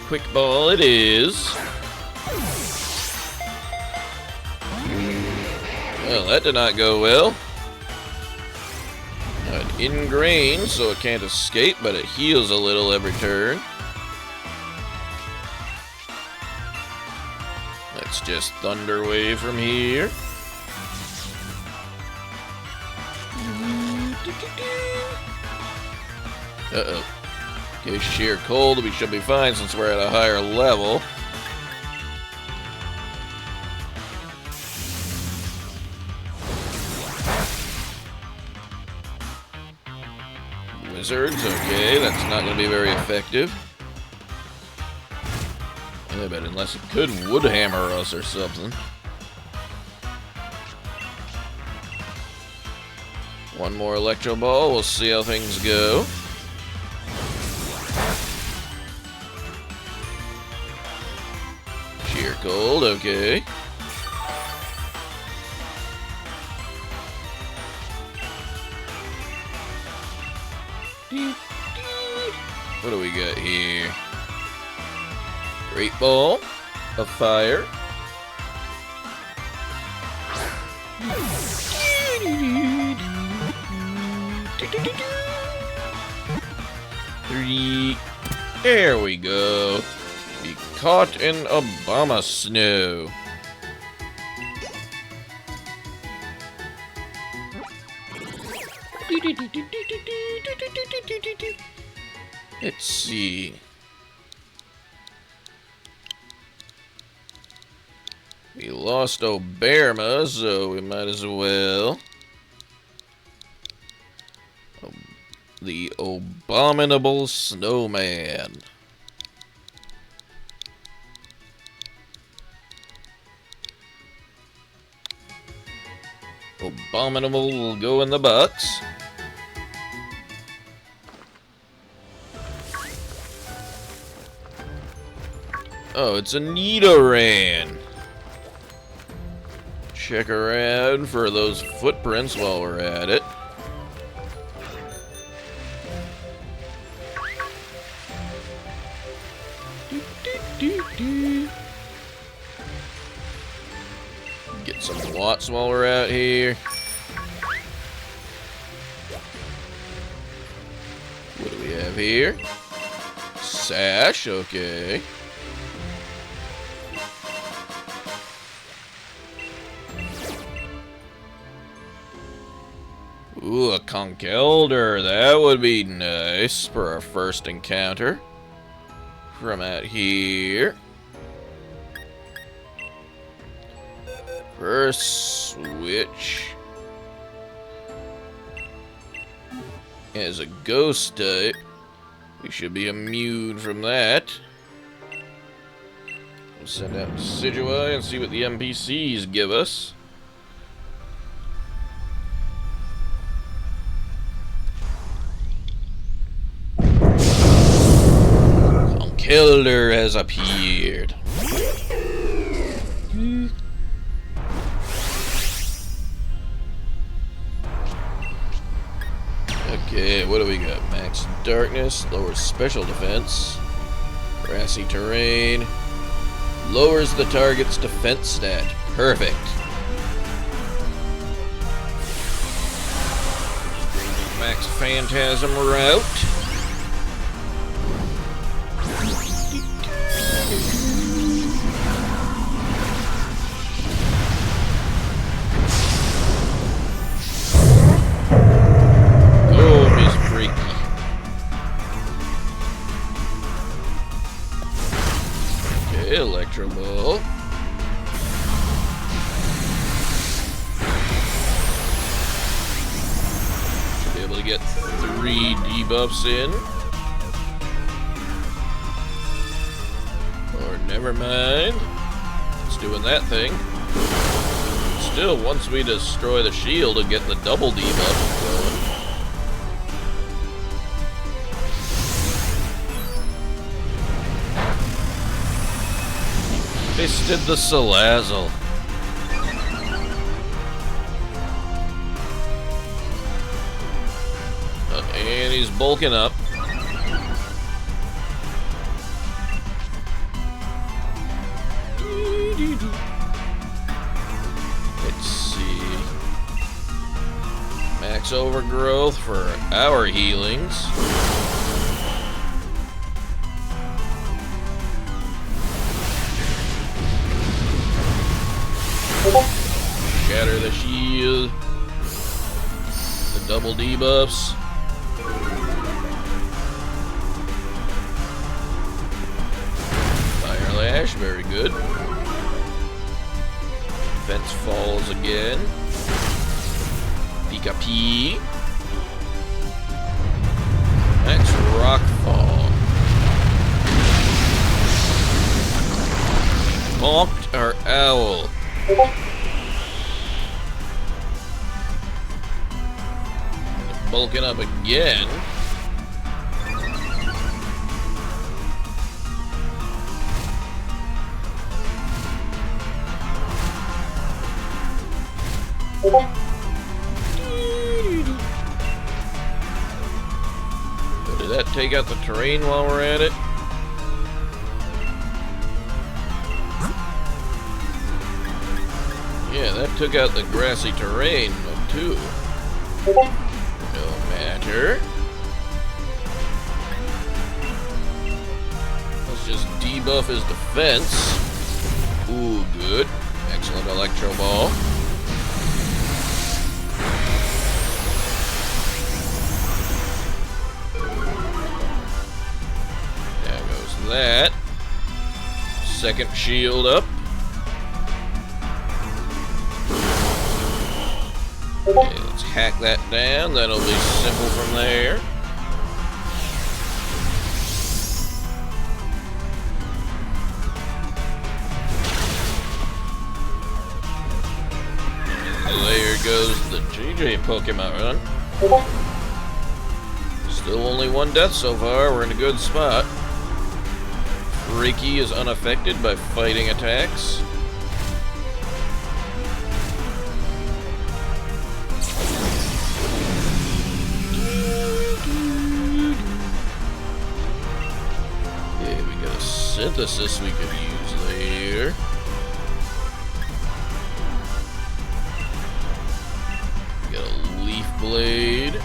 Quick Ball it is. Well, that did not go well. Ingrained, so it can't escape, but it heals a little every turn. Let's just Thunder Wave from here. Uh-oh. Okay, Sheer Cold, we should be fine since we're at a higher level. Wizards, okay, that's not going to be very effective. Yeah, but unless it could Woodhammer us or something. One more Electro Ball, we'll see how things go. Sheer Cold, okay. What do we got here? Great Ball of Fire. Three. There we go. Be caught in Abomasnow. Let's see. We lost Oberma, so we might as well the Abominable Snowman. Abominable will go in the box. Oh, it's a Nidoran. Check around for those footprints while we're at it. Get some watts while we're out here. What do we have here? Sash, okay. Ooh, a Conkeldurr. That would be nice for our first encounter. From out here. First switch as a ghost type. We should be immune from that. We'll send out Decidueye and see what the NPCs give us. Conkeldurr has appeared. Okay, what do we got? Max Darkness, lowers special defense. Grassy terrain. Lowers the target's defense stat. Perfect. Max Phantasm route. Electro Ball. Should be able to get 3 debuffs in. Or never mind. It's doing that thing. Still, once we destroy the shield and get the double debuff going. Fisted the Salazzle. And he's bulking up. Let's see. Max Overgrowth for our healings. Shatter the shield. The double debuffs. Fire Lash, very good. Defense falls again. Pika P. Max Rock Fall. Bonked our owl. Bulking up again. So did that take out the terrain while we're at it? Yeah, that took out the grassy terrain too. No matter. Let's just debuff his defense. Ooh, good. Excellent Electro Ball. There goes that. Second shield up. Okay, let's hack that down. That'll be simple from there. There goes the JJ Pokemon. Still only one death so far. We're in a good spot. Freaky is unaffected by fighting attacks. Yeah, we got a synthesis we could use there. We got a leaf blade.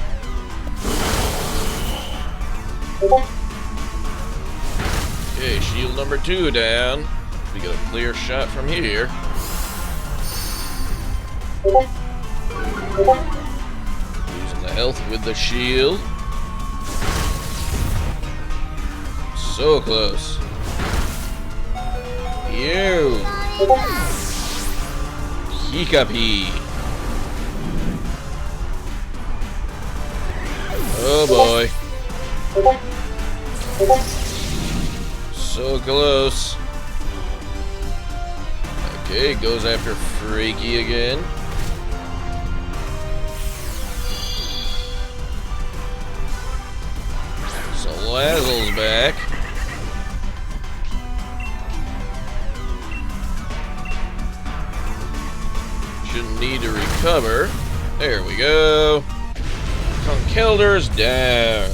Okay, shield number 2 down. We got a clear shot from here. Using the health with the shield. So close. You. Hiccupy. Oh boy. So close. Okay, goes after Freaky again. Salazzle's back. Shouldn't need to recover. There we go. Conkeldur's down.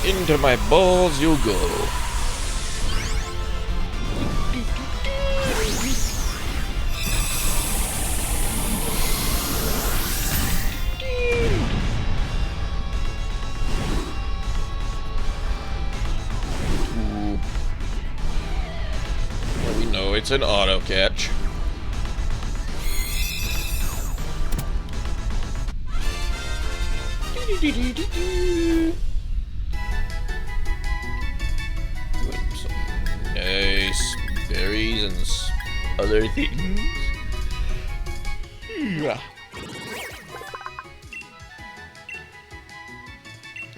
Into my balls you go. Well, we know it's an auto catch. Nice berries and other things. Yeah.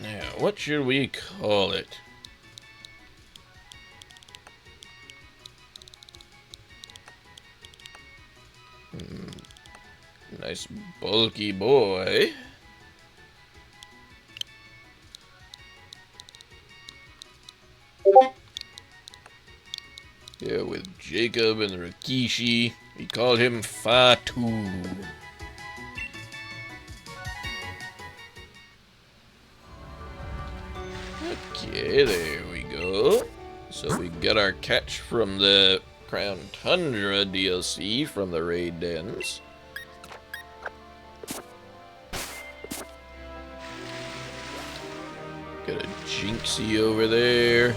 Now, what should we call it? Nice bulky boy. Yeah, with Jacob and Rikishi, we called him Fatu. Okay, there we go. So we got our catch from the Crown Tundra DLC from the raid dens. Got a Jinxie over there.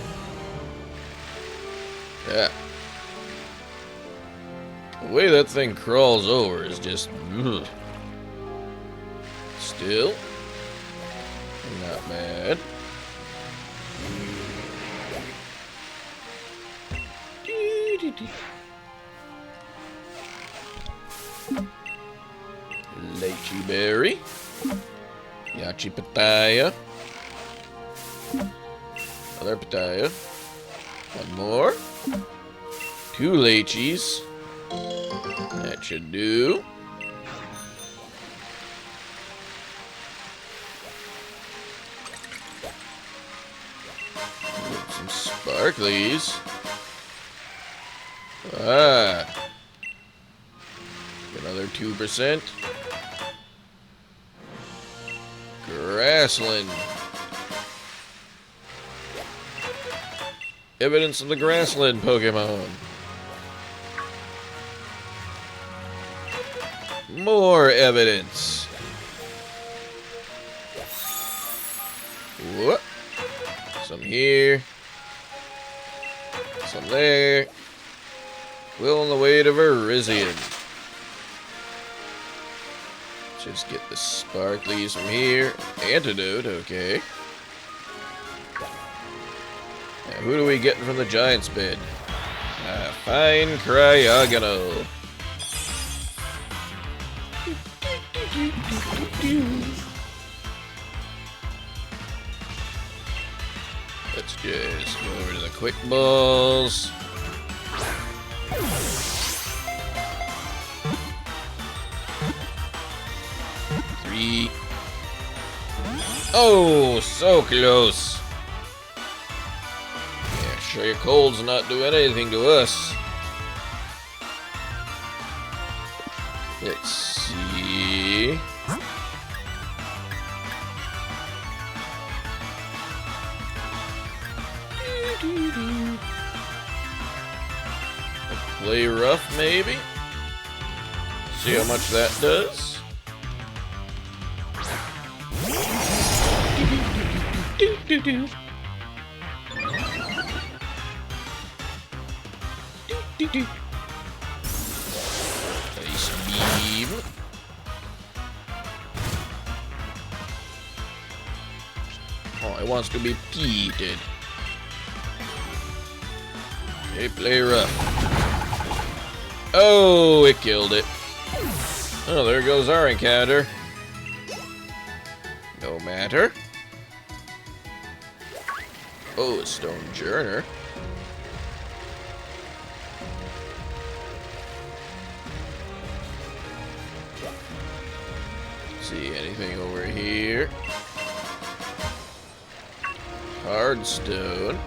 Yeah. The way that thing crawls over is just... ugh. Still, not bad. Lychee berry. Yachi Pataya. Another Pataya. One more. 2 lychees. That should do. Get some sparklies. Ah. Another 2%. Grassland. Evidence of the Grassland Pokemon. More evidence. Whoop. Some here. Some there. Will on the way to Virizion. Just get the sparklies from here. Antidote, okay. Now, who do we get from the Giant's bed? A fine Cryogano. Let's just go over to the quick balls. Three. Oh, so close. Yeah, sure your cold's not doing anything to us. Let's see. Play rough, maybe? See how much that does? Nice beam. Oh, it wants to be peated. Okay, play rough. Oh, it killed it. Oh, there goes our encounter. No matter. Oh, a stone journer. See anything over here? Hard stone.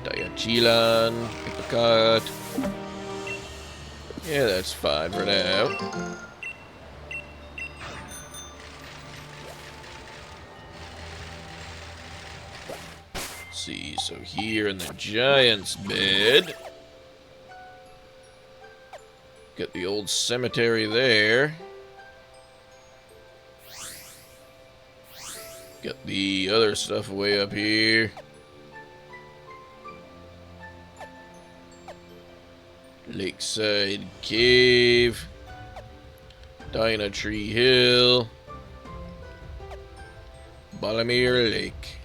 Diachilan, apricot. Yeah, that's fine for now. See, so here in the giant's bed, got the old cemetery there. Got the other stuff way up here. Lakeside Cave. Dinah Tree Hill. Balamere Lake.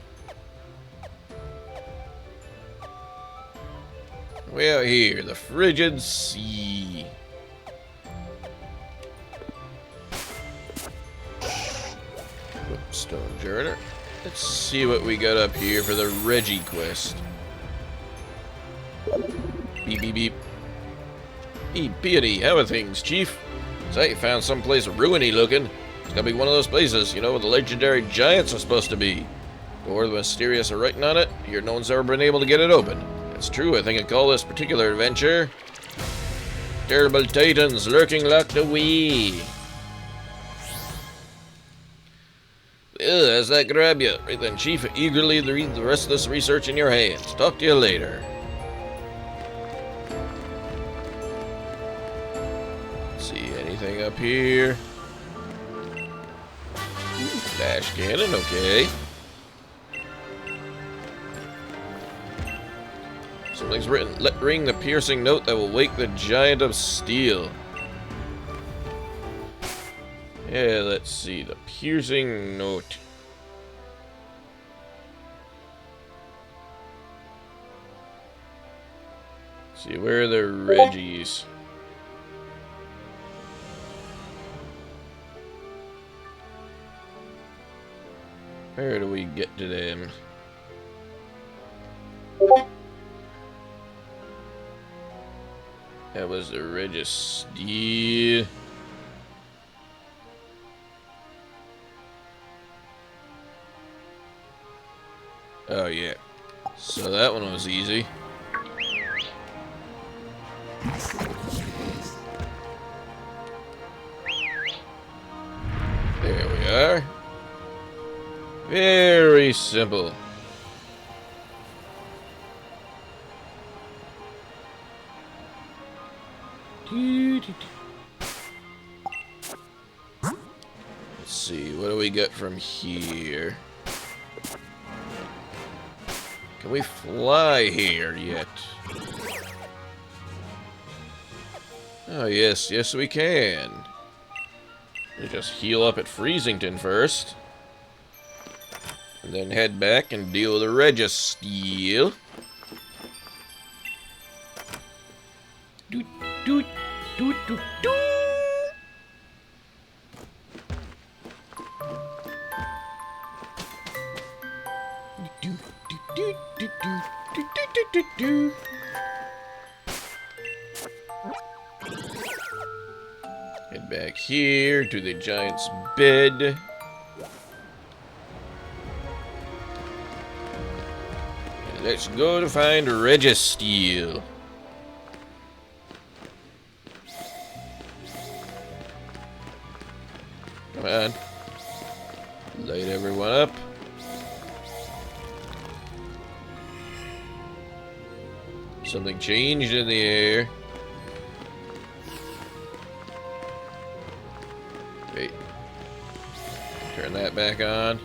Way out here, the frigid sea. Oops, stone journer. Let's see what we got up here for the Reggie quest. Beep, beep, beep. Hey, Peony, how are things, Chief? Say, you found someplace ruiny looking. It's gotta be one of those places, you know, where the legendary giants are supposed to be. Or the mysterious are writing on it. Here, no one's ever been able to get it open. It's true, I think I'd call this particular adventure Terrible Titans Lurking Locked Away. Well, how's that grab you? Right then, Chief, eagerly read the rest of this research in your hands. Talk to you later. See anything up here? Flash cannon, okay. Something's written. Let ring the piercing note that will wake the giant of steel. Yeah, let's see. The piercing note. See, where are the Reggies? Where do we get to them? That was the Registeel. Oh yeah. So that one was easy. There we are. Very simple. Let's see, what do we get from here? Can we fly here yet? Oh yes, yes we can. We just heal up at Freezington first. And then head back and deal with the Registeel. Doot, doot, doot, doot, doot. Head back here to the giant's bed. And let's go to find Registeel. Come on. Light everyone up. Something changed in the air. Wait. Turn that back on.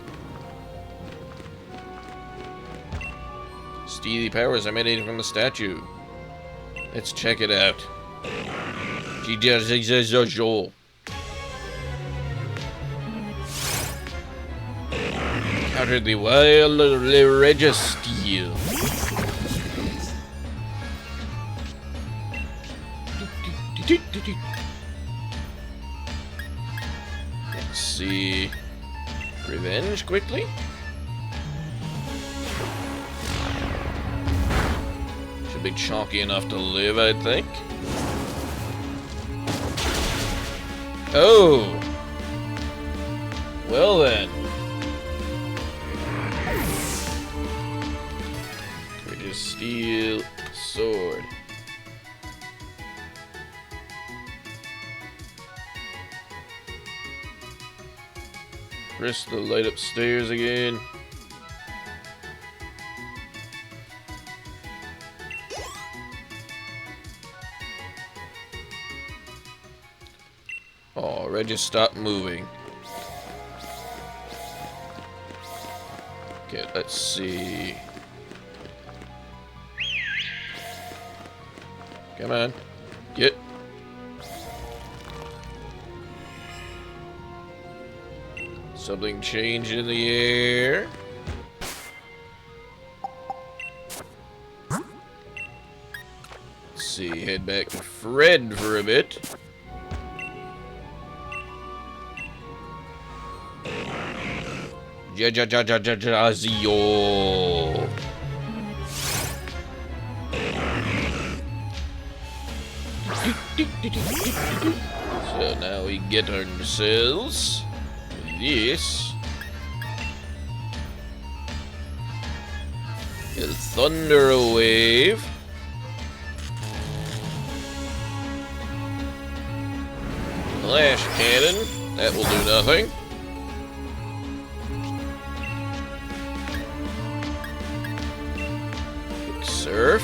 Steely powers emanating from the statue. Let's check it out. Encountered the wild Registeel. Let's see. Revenge quickly. Should be chalky enough to live, I think. Oh! Well then. Registeel sword. Press the light upstairs again. Oh, Red just stopped moving. Okay, let's see. Come on. Get. Something changed in the air. Let's see, head back to Fred for a bit. Zio. So now we get ourselves this. A Thunder Wave. Flash Cannon. That will do nothing. Quick Surf.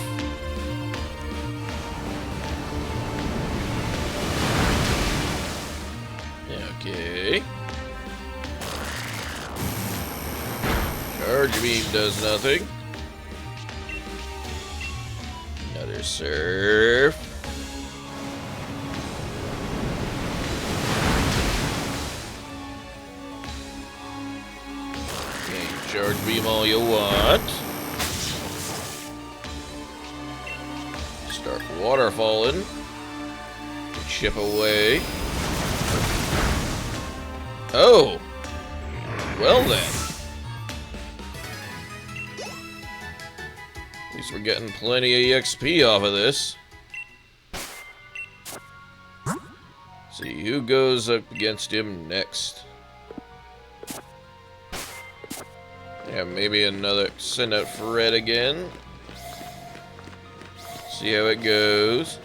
Okay. Charge Beam does nothing. Another Surf. Okay, Charge Beam all you want. Start waterfalling. Chip away. Oh! Well then. At least we're getting plenty of EXP off of this. See who goes up against him next. Yeah, maybe another. Send out Fred again. See how it goes.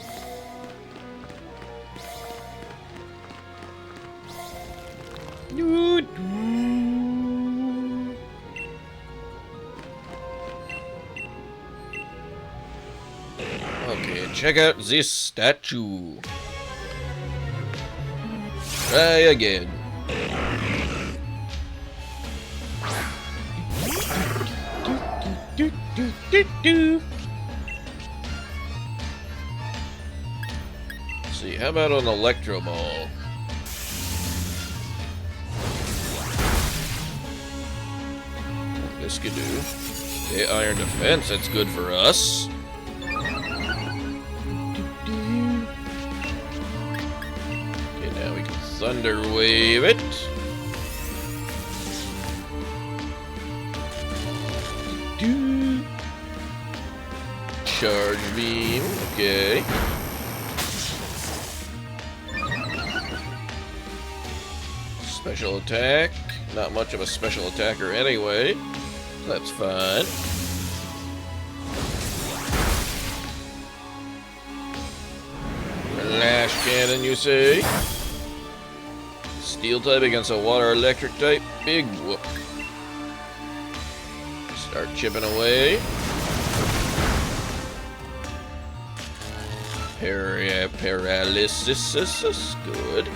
Okay, check out this statue. Try again. See, how about an Electro Ball? This could do. Okay, Iron Defense, that's good for us. Okay, now we can Thunder Wave it. charge beam. Okay. Special attack. Not much of a special attacker anyway. That's fine. Lash cannon, you say? Steel type against a water electric type. Big whoop. Start chipping away. Paralysis. Good.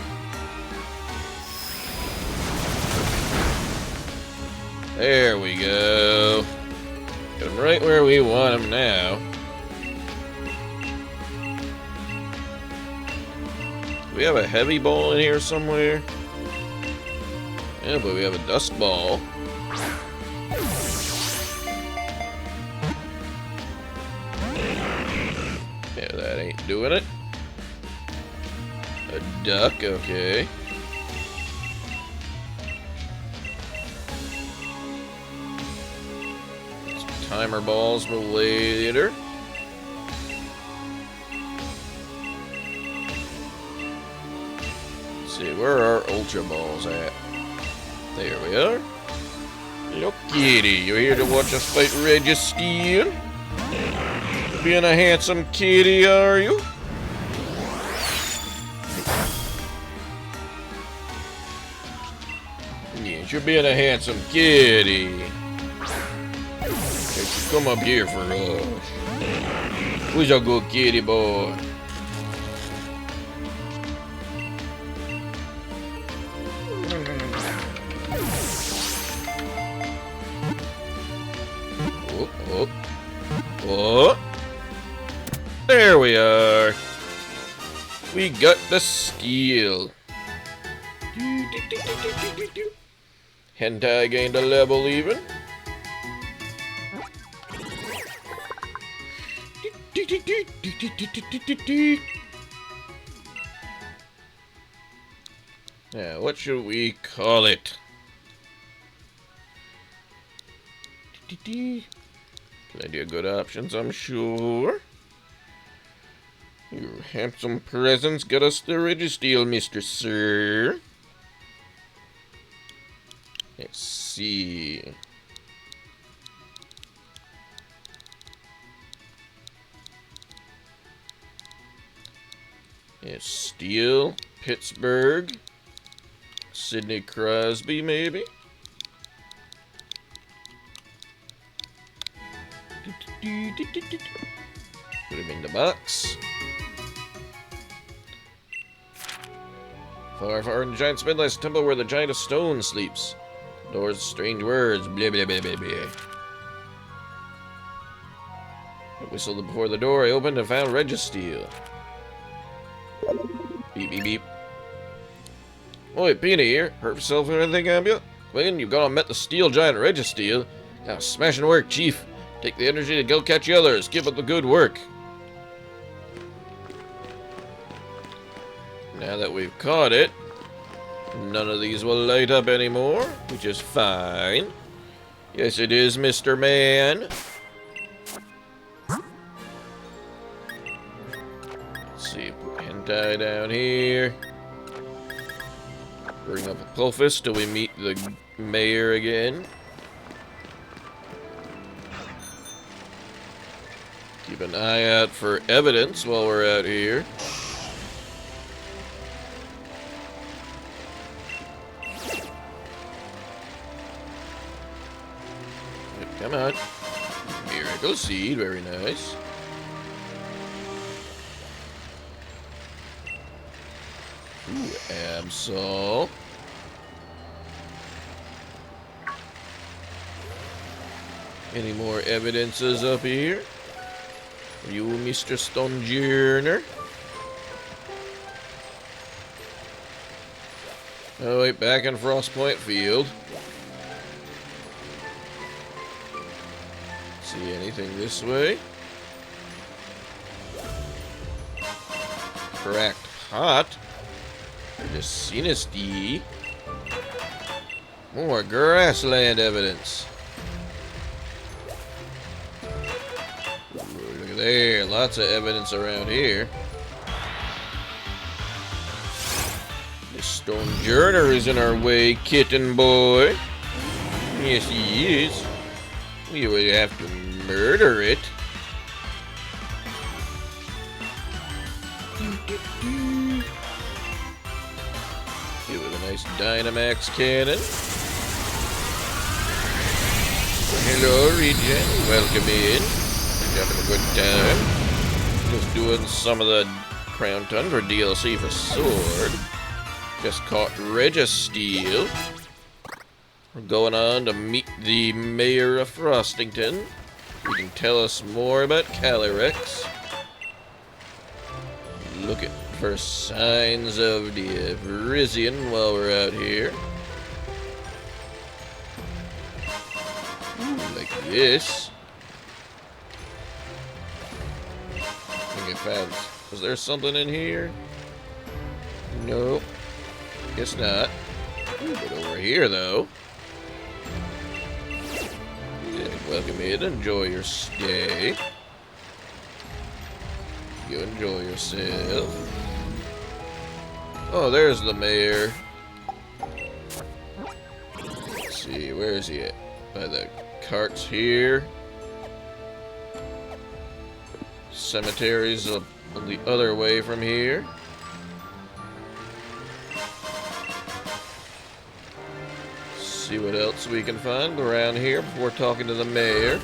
There we go. Get him right where we want him now. We have a heavy ball in here somewhere. Yeah, but we have a dust ball. Yeah, that ain't doing it. A duck, okay. Timer balls for later. Let's see, where are our ultra balls at? There we are. Hello, kitty. You here to watch us fight Registeel? Being a handsome kitty, are you? Yes, you're being a handsome kitty. Come up here for us. Who's a good kitty boy? Oh. There we are. We got the steel. Hentai gained a level even. Now, what should we call it? Plenty of good options, I'm sure. Your handsome presence got us the Registeel, Mr. Sir. Let's see. It's Steel, Pittsburgh, Sidney Crosby, maybe? Put him in the box. Far, far in the giant spindlice temple where the giant of stone sleeps. Doors, strange words, blah, blah, blah, blah, blah. I whistled before the door. I opened and found Registeel. Beep, beep, beep. Oi, Peanut here. Hurt yourself or anything, have you? Quinn, you've gone and met the steel giant Registeel. Now, smashing work, Chief. Take the energy to go catch the others. Keep up the good work. Now that we've caught it, none of these will light up anymore, which is fine. Yes, it is, Mr. Man. Let's see, put Hentai down here. Bring up a Pulphus till we meet the mayor again. Keep an eye out for evidence while we're out here. Come on. Miracle seed, very nice. Ooh, Absol. Any more evidences up here? You, Mr. Stonejourner? Oh, wait, back in Frostpoint Field. See anything this way? Cracked pot. The Sinisty. More grassland evidence. Ooh, look at there. Lots of evidence around here. The stone journer is in our way, kitten boy. Yes, he is. We would have to murder it. Give it a nice Dynamax cannon. Hello, Regen. Welcome in. Having a good time. Just doing some of the Crown Tundra DLC for Sword. Just caught Registeel. We're going on to meet the Mayor of Frostington. He can tell us more about Calyrex. Looking for signs of the Virizion while we're out here. Ooh, like this. I think I found. Was there something in here? Nope. Guess not. Ooh, but over here, though. Yeah, welcome in. Enjoy your stay. You enjoy yourself. Oh, there's the mayor. Let's see, where is he at? By the carts here. Cemeteries up the other way from here. See what else we can find around here before talking to the mayor.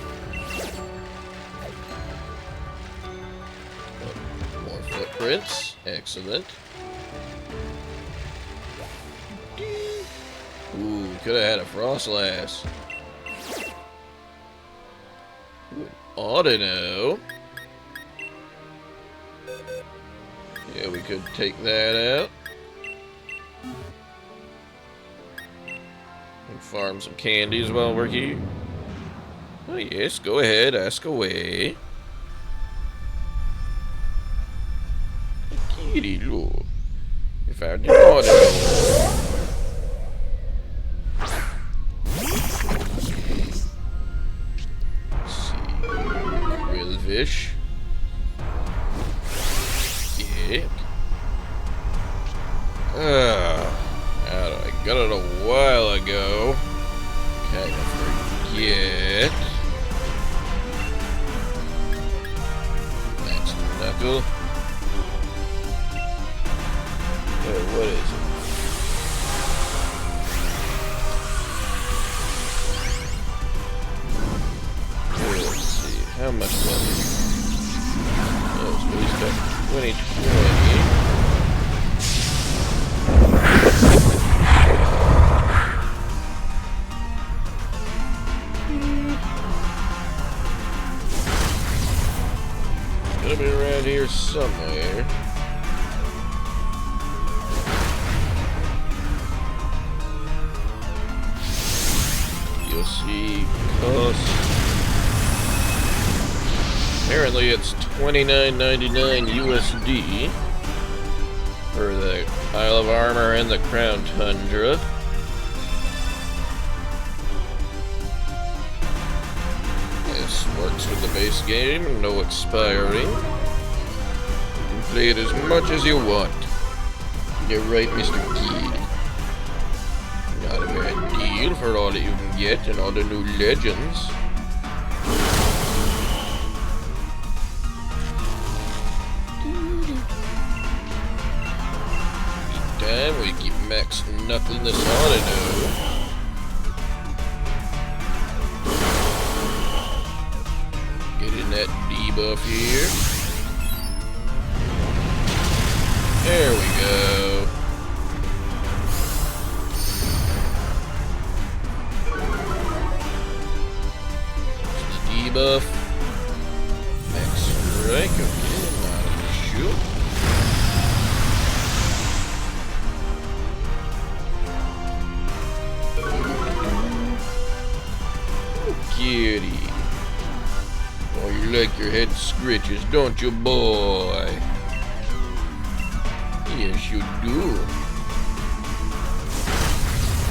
More footprints. Excellent. Ooh, could have had a Frostlass. Ooh, an Audino. Yeah, we could take that out. And farm some candies while we're here. Oh yes, go ahead, ask away. Kitty, look. You found your Audino. Let's see. Grillfish. Yeah. I got it a while ago. Kind of forget. That's Knuckle. What is it? Let's see. How much money? Oh, so we spent 2020. Gotta be around here somewhere. You'll see cost. Apparently it's $29.99 USD for the Isle of Armor and the Crown Tundra. This works with the base game, no expiring. You can play it as much as you want. You're right, Mr. Kid. Not a bad deal for all that you can get and all the new legends. Meantime, we keep Max knuckling this Audino. Getting that debuff here. There we go. Debuff. Max strike. Okay, not an issue. Kitty. Oh, you like your head scritches, don't you, boy? Yes, you do.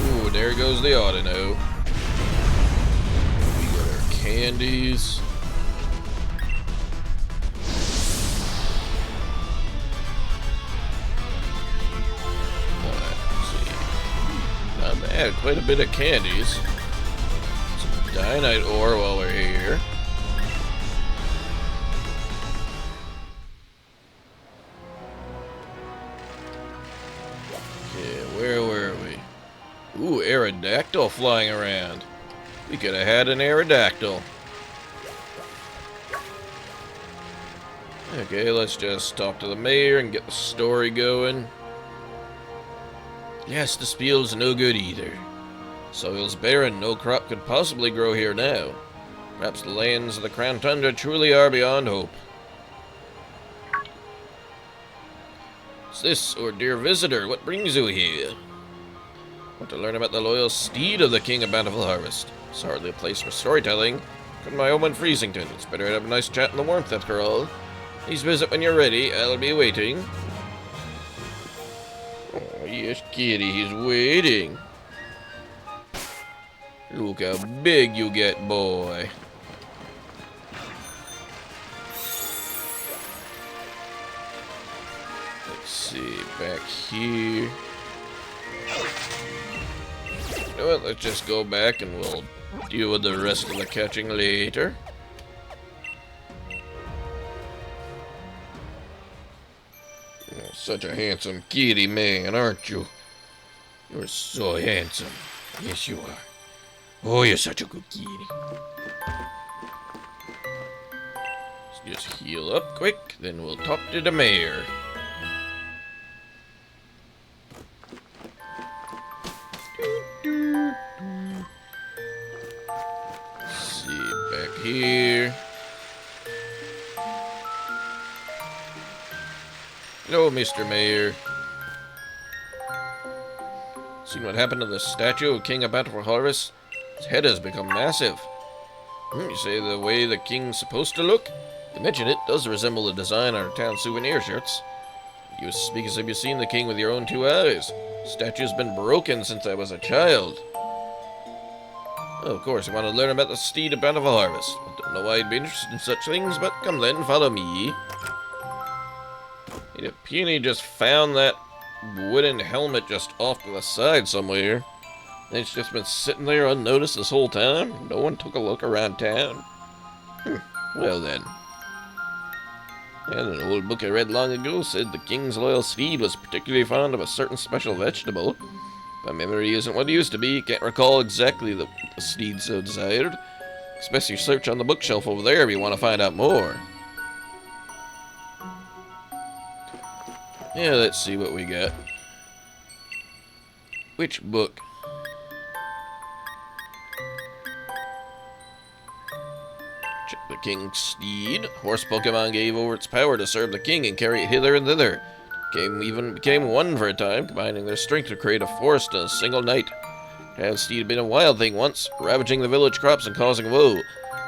Ooh, there goes the Audino. We got our candies. Yeah, quite a bit of candies. Some Dynite ore while we're here. Okay, where were we? Ooh, Aerodactyl flying around. We could have had an Aerodactyl. Okay, let's just talk to the mayor and get the story going. Yes, the spiel's no good either. Soil's barren, no crop could possibly grow here now. Perhaps the lands of the Crown Tundra truly are beyond hope. Is this, or dear visitor, what brings you here? Want to learn about the loyal steed of the King of Bountiful Harvest. It's hardly a place for storytelling. Come to my home in Freezington. It's better to have a nice chat in the warmth after all. Please visit when you're ready. I'll be waiting. Oh, yes, kitty, he's waiting. Look how big you get, boy. Let's see, back here. You know what, let's just go back and we'll deal with the rest of the catching later. You're such a handsome kitty man, aren't you? You're so handsome. Yes, you are. Oh, you're such a good kitty. Let's just heal up quick, then we'll talk to the mayor. Let's see, back here. Hello, Mr. Mayor. Seen what happened to the statue of King of Bountiful Harvest? His head has become massive. You say the way the king's supposed to look? You mention it does resemble the design on our town souvenir shirts. You speak as if you've seen the king with your own two eyes. The statue's been broken since I was a child. Oh, of course, I want to learn about the steed of Bountiful Harvest. I don't know why you'd be interested in such things, but come then, follow me. Hey, Peony just found that wooden helmet just off to the side somewhere. And it's just been sitting there unnoticed this whole time. No one took a look around town. Well then. And an old book I read long ago said the king's loyal steed was particularly fond of a certain special vegetable. My memory isn't what it used to be. Can't recall exactly the steed so desired. Especially search on the bookshelf over there if you want to find out more. Yeah, let's see what we got. Which book? Check the king's steed. Horse Pokemon gave over its power to serve the king and carry it hither and thither. Even became one for a time, combining their strength to create a forest in a single night. The steed had been a wild thing once, ravaging the village crops and causing woe. The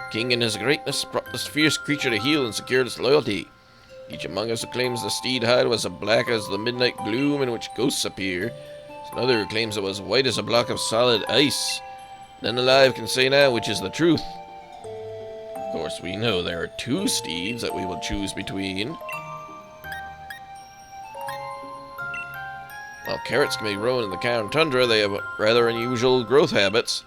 king in his greatness brought this fierce creature to heel and secured its loyalty. Each among us who claims the steed hide was as black as the midnight gloom in which ghosts appear. There's another who claims it was white as a block of solid ice. None alive can say now which is the truth. Of course, we know there are two steeds that we will choose between. While carrots can be grown in the Crown Tundra, they have rather unusual growth habits.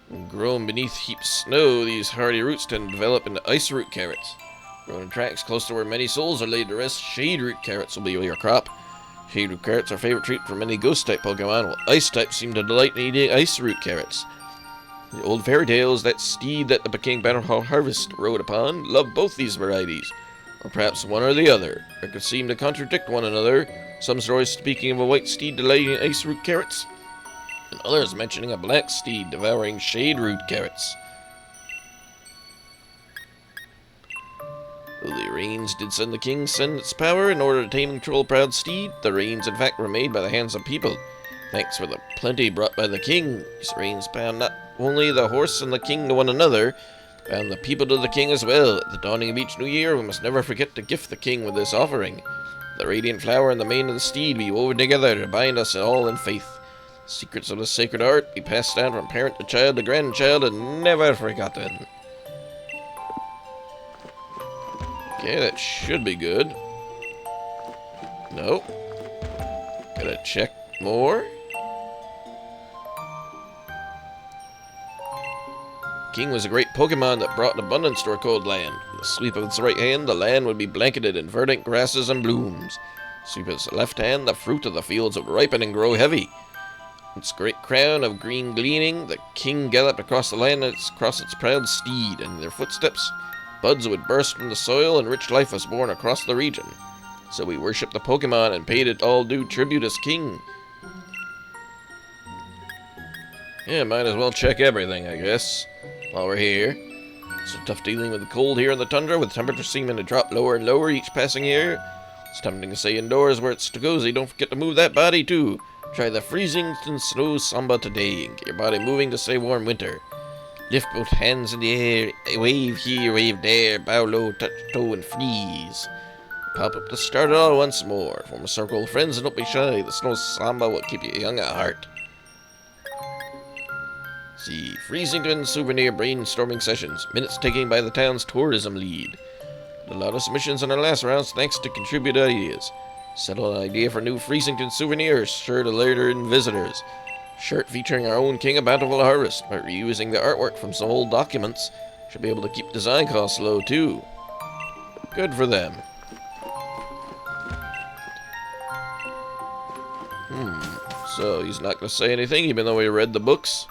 When grown beneath heaps of snow, these hardy roots tend to develop into ice root carrots. Grown in tracks close to where many souls are laid to rest, shade root carrots will be your crop. Shade root carrots are a favorite treat for many ghost-type Pokemon, while ice-types seem to delight in eating ice root carrots. In the old fairy tales, that steed that the King Bountiful Harvest rode upon loved both these varieties, or perhaps one or the other. They could seem to contradict one another, some stories speaking of a white steed delighting in ice root carrots, and others mentioning a black steed devouring shade root carrots. Though the rains did send the king send its power in order to tame and control a proud steed, the rains in fact were made by the hands of people. Thanks for the plenty brought by the king, these rains bound not only the horse and the king to one another, bound the people to the king as well. At the dawning of each new year, we must never forget to gift the king with this offering. The radiant flower and the mane of the steed be woven together to bind us all in faith. The secrets of the sacred art be passed down from parent to child to grandchild and never forgotten. Okay, that should be good. Nope. Gotta check more. king was a great Pokemon that brought abundance to our cold land. With a sweep of its right hand, the land would be blanketed in verdant grasses and blooms. Sweep of its left hand, the fruit of the fields would ripen and grow heavy. Its great crown of green gleaming, the king galloped across the land across its proud steed, and in their footsteps, buds would burst from the soil and rich life was born across the region. So we worshipped the Pokemon and paid it all due tribute as king. Yeah, might as well check everything, I guess, while we're here. So tough dealing with the cold here in the tundra, with temperatures seeming to drop lower and lower each passing year. It's tempting to stay indoors where it's cozy. Don't forget to move that body, too. Try the freezing snow samba today and get your body moving to stay warm winter. Lift both hands in the air, wave here, wave there, bow low, touch toe, and freeze. Pop up to start it all once more. Form a circle of friends and don't be shy. The snow samba will keep you young at heart. See, freezing twin souvenir brainstorming sessions. Minutes taken by the town's tourism lead. A lot of submissions on our last rounds thanks to contributed ideas. Settle an idea for new Freezington souvenirs, sure to lure in visitors. Shirt featuring our own King of Bountiful Harvest by reusing the artwork from some old documents. Should be able to keep design costs low too. Good for them. So he's not going to say anything even though he read the books.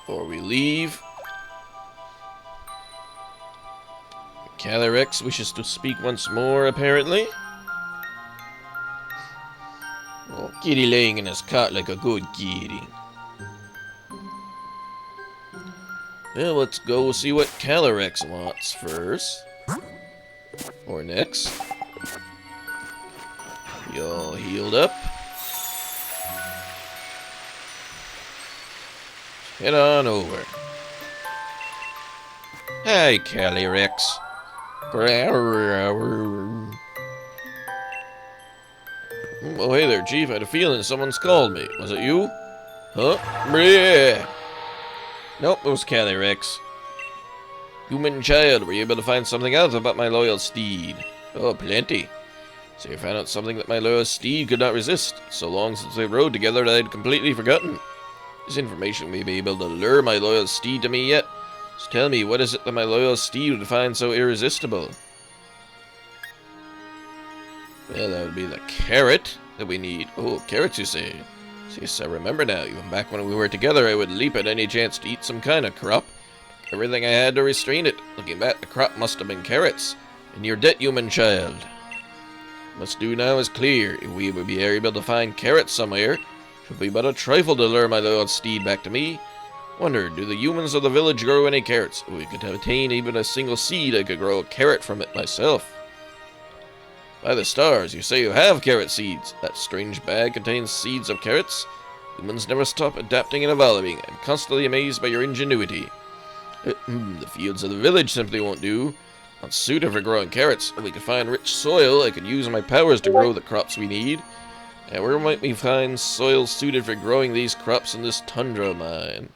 Before we leave. Calyrex wishes to speak once more, apparently. Oh, kitty laying in his cot like a good kitty. Well, let's go see what Calyrex wants first. Or next. You all healed up. Head on over. Hi, Calyrex. Oh, hey there, Chief. I had a feeling someone's called me. Was it you? Huh? Bleh. Nope, it was Calyrex. Human child, were you able to find something out about my loyal steed? Oh, plenty. So you found out something that my loyal steed could not resist. So long since we rode together that I'd completely forgotten. This information may be able to lure my loyal steed to me yet. So tell me, what is it that my loyal steed would find so irresistible? Well, that would be the carrot that we need. Oh, carrots, you say? Yes, I remember now. Even back when we were together, I would leap at any chance to eat some kind of crop. Everything I had to restrain it. Looking back, the crop must have been carrots. In your debt, human child. What must do now is clear. If we would be able to find carrots somewhere, should be but a trifle to lure my loyal steed back to me. Wonder, do the humans of the village grow any carrots? If we could obtain even a single seed, I could grow a carrot from it myself. By the stars, you say you have carrot seeds. That strange bag contains seeds of carrots. Humans never stop adapting and evolving. I'm constantly amazed by your ingenuity. The fields of the village simply won't do. Not suited for growing carrots. If we could find rich soil, I could use my powers to grow the crops we need. And where might we find soil suited for growing these crops in this tundra mine?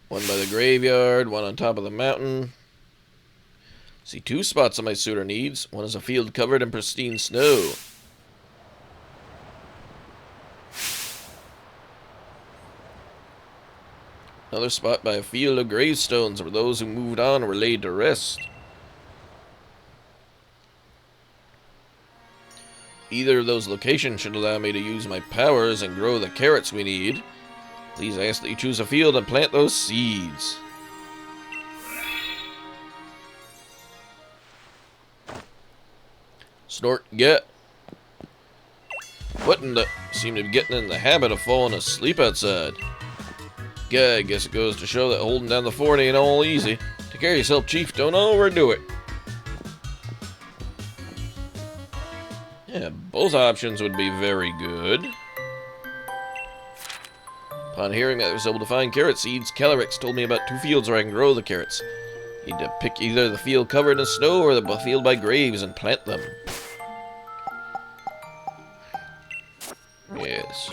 One by the graveyard, one on top of the mountain. See, 2 spots on my suitor needs. One is a field covered in pristine snow. Another spot by a field of gravestones where those who moved on were laid to rest. Either of those locations should allow me to use my powers and grow the carrots we need. Please ask that you choose a field and plant those seeds. Snort, get. What in the... Seem to be getting in the habit of falling asleep outside. Yeah, I guess it goes to show that holding down the fort ain't all easy. Take care of yourself, Chief. Don't overdo it. Yeah, both options would be very good. Upon hearing that I was able to find carrot seeds, Calyrex told me about 2 fields where I can grow the carrots. Need to pick either the field covered in snow or the field by graves and plant them. Yes.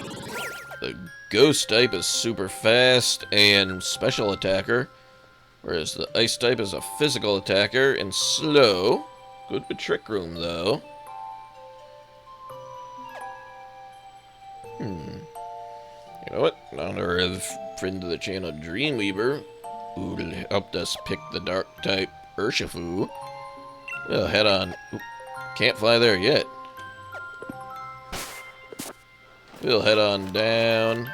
The ghost type is super fast and special attacker, whereas the ice type is a physical attacker and slow. Good for Trick Room, though. friend of the channel, Dreamweaver, who helped us pick the dark type Urshifu. We'll head on. Oop, can't fly there yet. We'll head on down.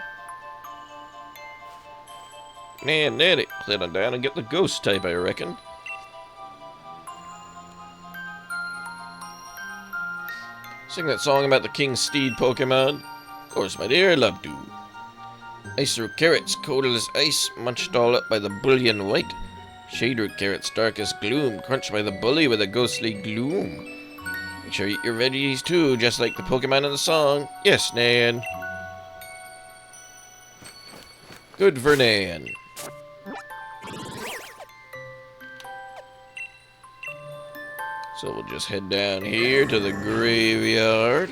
Man, Natty, head on down and get the ghost type, I reckon. Sing that song about the King Steed Pokemon. Of course, my dear, love to. Ice root carrots, cold as ice, munched all up by the bullion white. Shade root carrots, dark as gloom, crunched by the bully with a ghostly gloom. Make sure you eat your veggies too, just like the Pokemon in the song. Yes, Nan. Good for Nan. So we'll just head down here to the graveyard.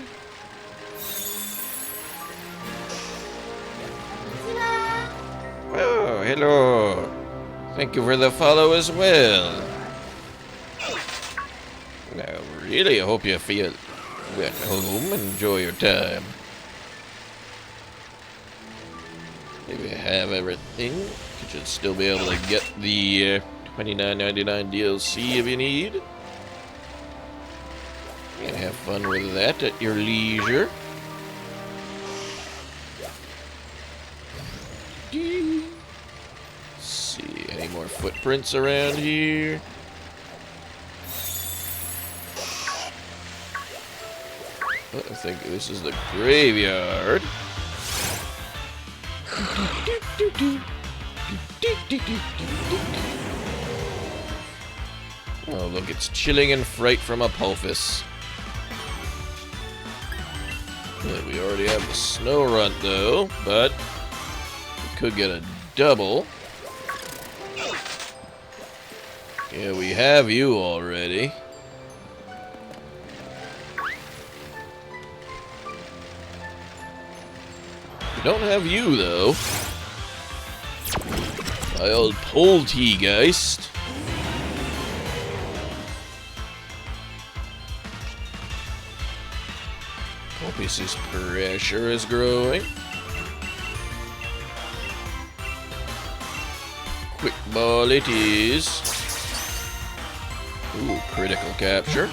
Oh, hello. Thank you for the follow as well. Now, really, I hope you feel at home and enjoy your time. Maybe have everything. You should still be able to get the $29.99 DLC if you need. And have fun with that at your leisure. Let's see, any more footprints around here? Oh, I think this is the graveyard. Oh, look, it's Chilling and Fright from Apulfus. We already have the snow runt, though, but we could get a double. Yeah, we have you already. We don't have you, though. My old Poltegeist. His pressure is growing. Quick ball it is. Ooh, critical capture.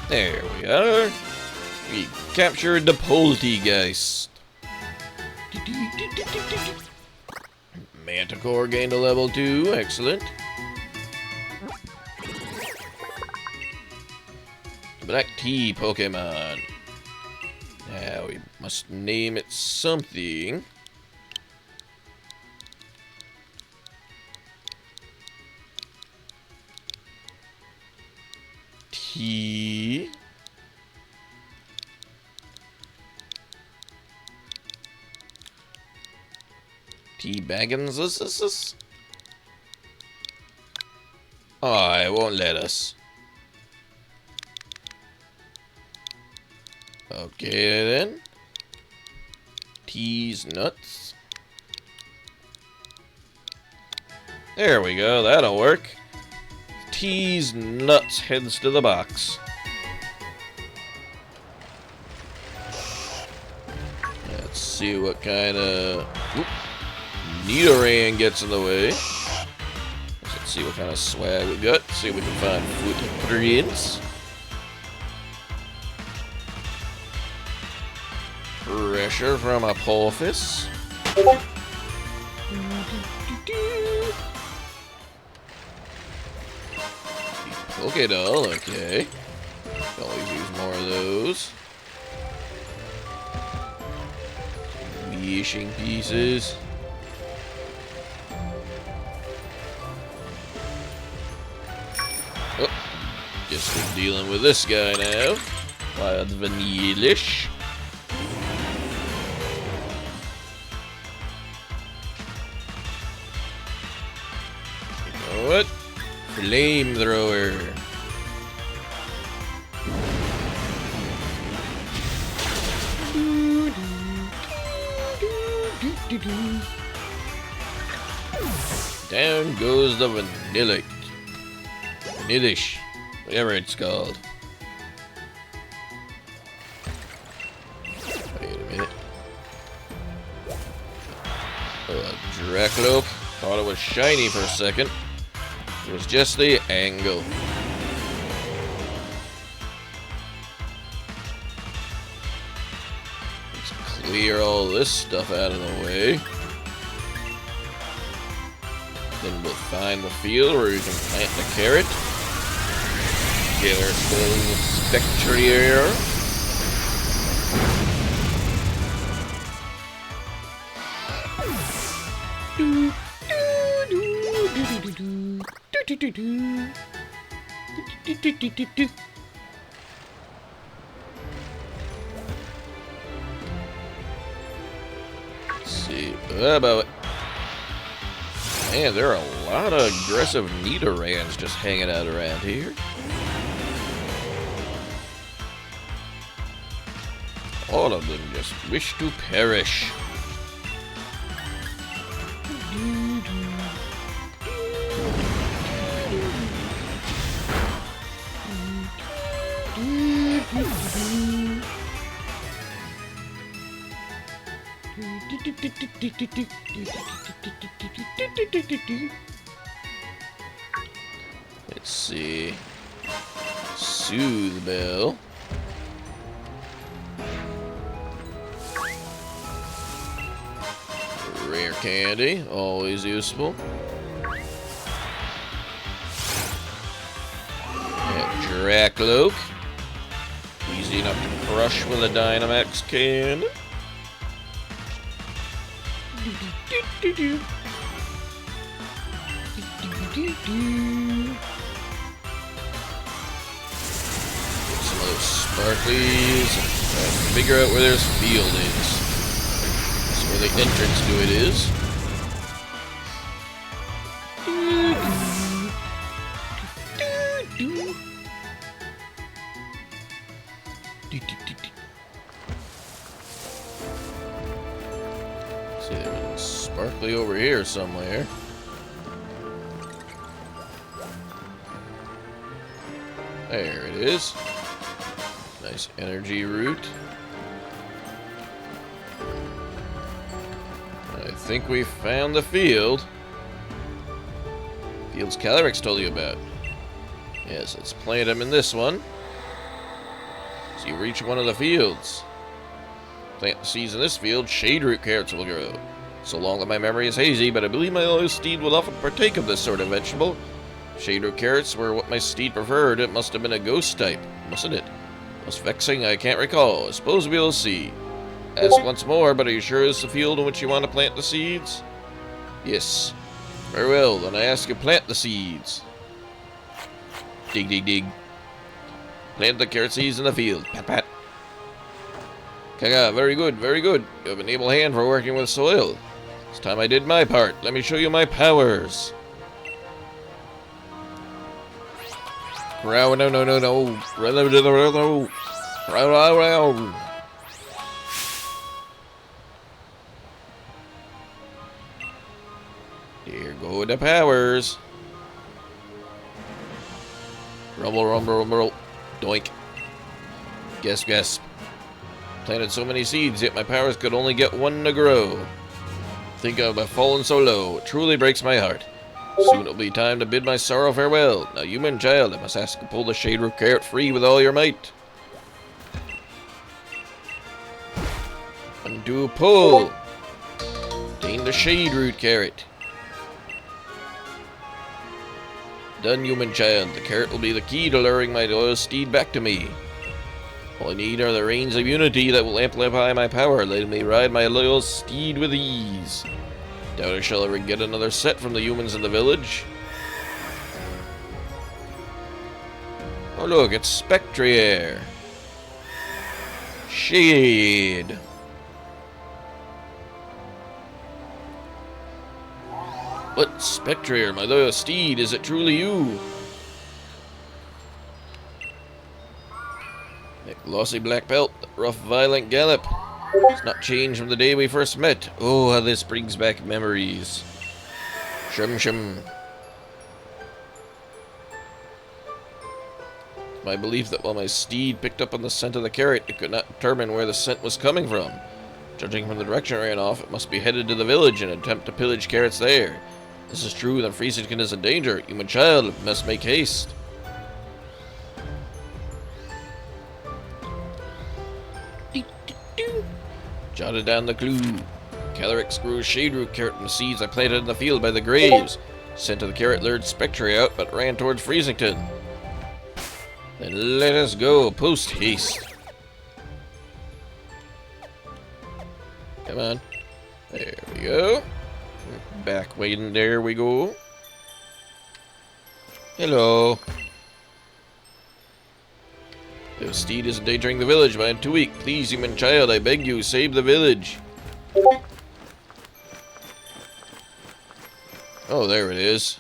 There we are. We captured the Poltegeist. Manticore gained a level 2. Excellent. Black Tea Pokemon. Now we must name it something. Tea. Tea Baggins. Oh, it won't let us. Okay then. Tease nuts. There we go, that'll work. Tease nuts heads to the box. Let's see what kind of Nidoran gets in the way. Let's see what kind of swag we got. See if we can find footprints. Pressure from Apulfus. Pokédoll, okay. Always use more of those. Wishing pieces. Oh, guess we're dealing with this guy now. Wild Vanillish. What? Flamethrower. Down goes the Vanillite. Vanillish. Whatever it's called. Wait a minute. Dracloak. Thought it was shiny for a second. It was just the angle. Let's clear all this stuff out of the way. Then we'll find the field where we can plant the carrot. Get ourselves a Spectrier. Let's see. What about it? Man, there are a lot of aggressive Nidorans just hanging out around here. All of them just wish to perish. Let's see. Soothe Bell. Rare candy, always useful. Dracloak. Easy enough to crush with a Dynamax can. Some of those sparklies. Figure out where this field is. That's where the entrance to it is. See, there's sparkly over here somewhere. There it is. Nice energy root. I think we found the field. Fields Calyrex told you about. Yes, let's plant them in this one. So you reach one of the fields. Plant the seeds in this field, shade root carrots will grow. So long that my memory is hazy, but I believe my loyal steed will often partake of this sort of vegetable. Shade root carrots were what my steed preferred. It must have been a ghost type, mustn't it? Most vexing, I can't recall. I suppose we'll see. Ask once more, but are you sure it's the field in which you want to plant the seeds? Yes. Very well, then I ask you plant the seeds. Dig, dig, dig. Plant the carrot seeds in the field. Pat, pat. Kaga, very good, very good. You have an able hand for working with soil. It's time I did my part. Let me show you my powers. Row, no, no, no, no. Row. Here go the powers. Rumble, rumble, rumble. Doink. Guess, guess. Planted so many seeds, yet my powers could only get one to grow. Think of have fallen so low. It truly breaks my heart. Soon it'll be time to bid my sorrow farewell. Now, human child, I must ask to pull the shade root carrot free with all your might. Undo pull. Obtain the shade root carrot. Done, human child. The carrot will be the key to luring my loyal steed back to me. All I need are the reins of unity that will amplify my power, letting me ride my loyal steed with ease. Doubt I shall ever get another set from the humans in the village. Oh look, it's Spectrier. Shade. What, Spectrier, my loyal steed, is it truly you? That glossy black pelt, that rough violent gallop. It's not changed from the day we first met. Oh, how this brings back memories. Shum shum. My belief that while my steed picked up on the scent of the carrot, it could not determine where the scent was coming from. Judging from the direction I ran off, it must be headed to the village and attempt to pillage carrots there. If this is true, then Freezington is in danger. Human child, must make haste. Jotted down the clue. Calyrex grew a shade root carrot from the seeds I planted in the field by the graves. Scent of the carrot lured Spectre out, but ran towards Freezington. Then let us go, post haste. Come on. There we go. Back waiting, there we go. Hello. The steed is endangering the village, but I'm too weak. Please, human child, I beg you, save the village. Oh, there it is.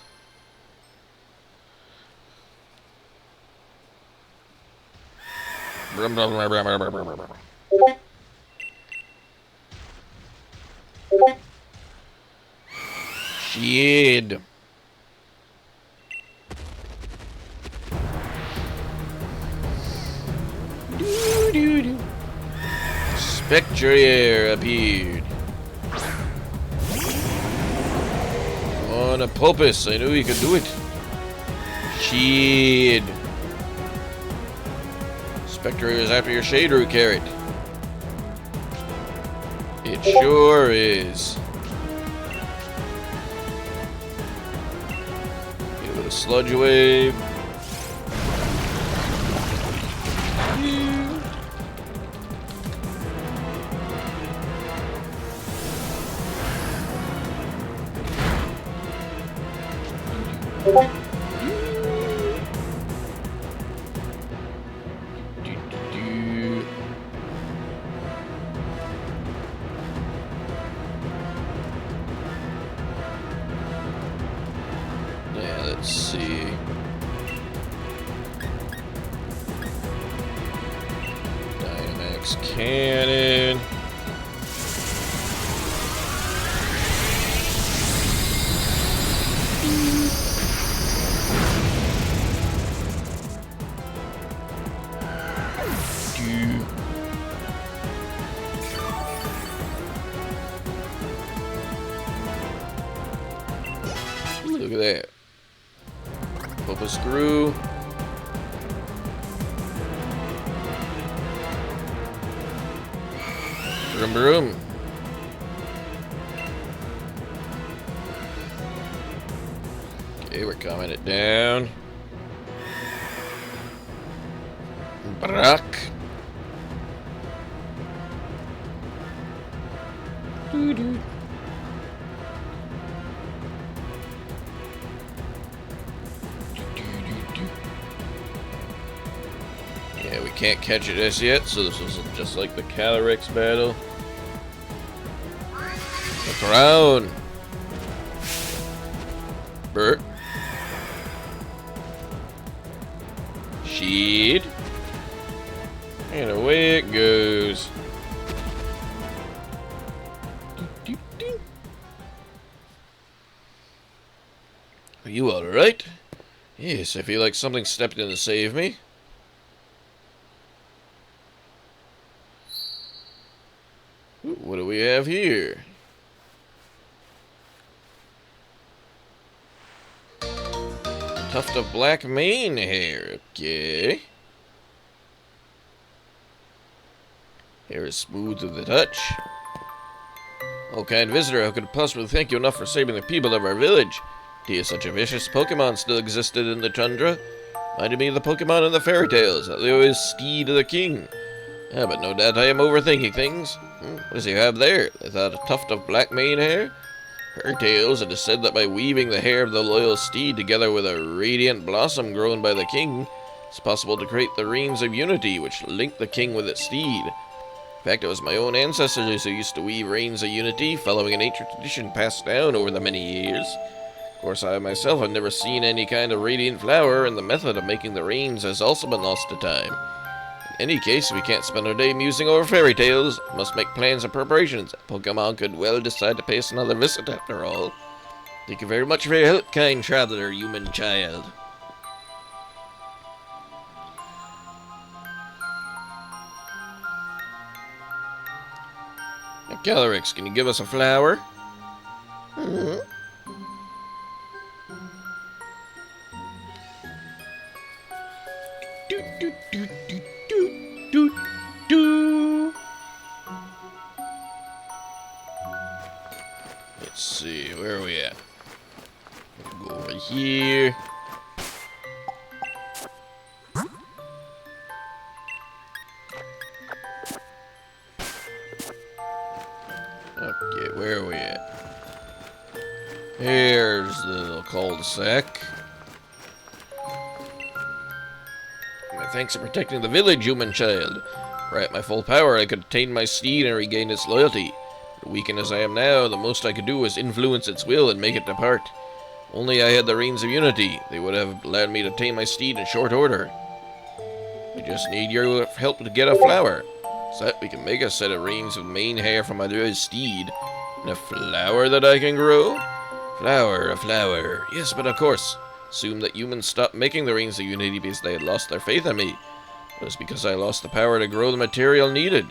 Shit. Spectre appeared. On a pulpus, I knew he could do it. Shit. Spectre is after your shade root carrot. It sure is. Give it a sludge wave. Yeah, let's see. Dynamax cannon. Look at that. Pop a screw. Broom broom. Okay, we're coming it down. Brock. Doo-doo. Yeah, we can't catch it as yet, so this is just like the Calyrex battle. The crown. Bert. Sheed. And away it goes. Are you alright? Yes, I feel like something stepped in to save me. Ooh, what do we have here? Tuft of black mane hair. Okay. Hair is smooth to the touch. Oh, kind visitor, how could I possibly thank you enough for saving the people of our village? Dear, such a vicious Pokemon still existed in the Tundra. Reminded me of the Pokemon in the fairy tales, that they always steed of the king. Yeah, but no doubt I am overthinking things. What does he have there? Is that a tuft of black mane hair? Fairy tales, it is said that by weaving the hair of the loyal steed together with a radiant blossom grown by the king, it's possible to create the reins of unity which link the king with its steed. In fact, it was my own ancestors who used to weave reins of unity, following an ancient tradition passed down over the many years. Of course, I myself have never seen any kind of radiant flower, and the method of making the reins has also been lost to time. In any case, we can't spend our day musing over fairy tales. We must make plans and preparations. Pokemon could well decide to pay us another visit after all. Thank you very much for your help, kind traveler, human child. Calyrex, can you give us a flower? Hmm. Let's see, where are we at? Go over here. Okay, where are we at? Here's the little cul-de-sac. My thanks for protecting the village, human child. For at my full power, I could tame my steed and regain its loyalty. But weakened as I am now, the most I could do was influence its will and make it depart. Only I had the reins of unity, they would have allowed me to tame my steed in short order. I just need your help to get a flower, so that we can make a set of reins with mane hair from my dear steed. And a flower that I can grow? A flower. Yes, but of course. Assume that humans stopped making the reins of unity because they had lost their faith in me. It was because I lost the power to grow the material needed.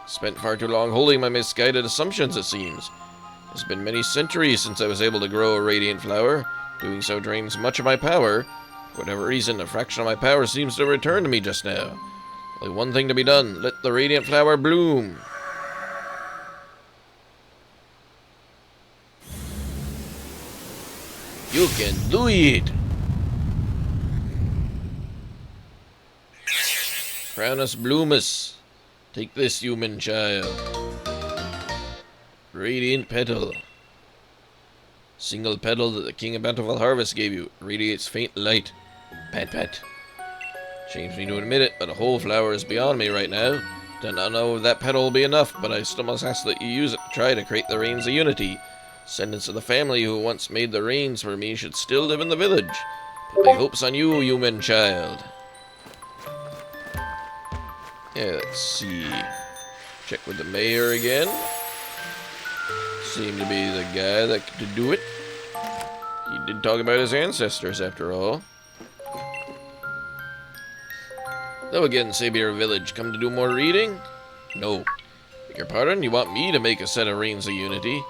Spent far too long holding my misguided assumptions, it seems. It's been many centuries since I was able to grow a radiant flower. Doing so drains much of my power. For whatever reason, a fraction of my power seems to return to me just now. Only one thing to be done. Let the radiant flower bloom. You can do it! Crownus Bloomus. Take this, human child. Radiant petal. Single petal that the King of Bountiful Harvest gave you. Radiates faint light. Pat pat. Shames me to admit it, but a whole flower is beyond me right now. Do not know if that petal will be enough, but I still must ask that you use it to try to create the reins of unity. Descendants of the family who once made the reins for me should still live in the village. Put my hopes on you, human child. Yeah, let's see. Check with the mayor again. Seemed to be the guy that could do it. He did talk about his ancestors, after all. Hello again, Sabier Village. Come to do more reading? No. Beg your pardon? You want me to make a set of reins of unity?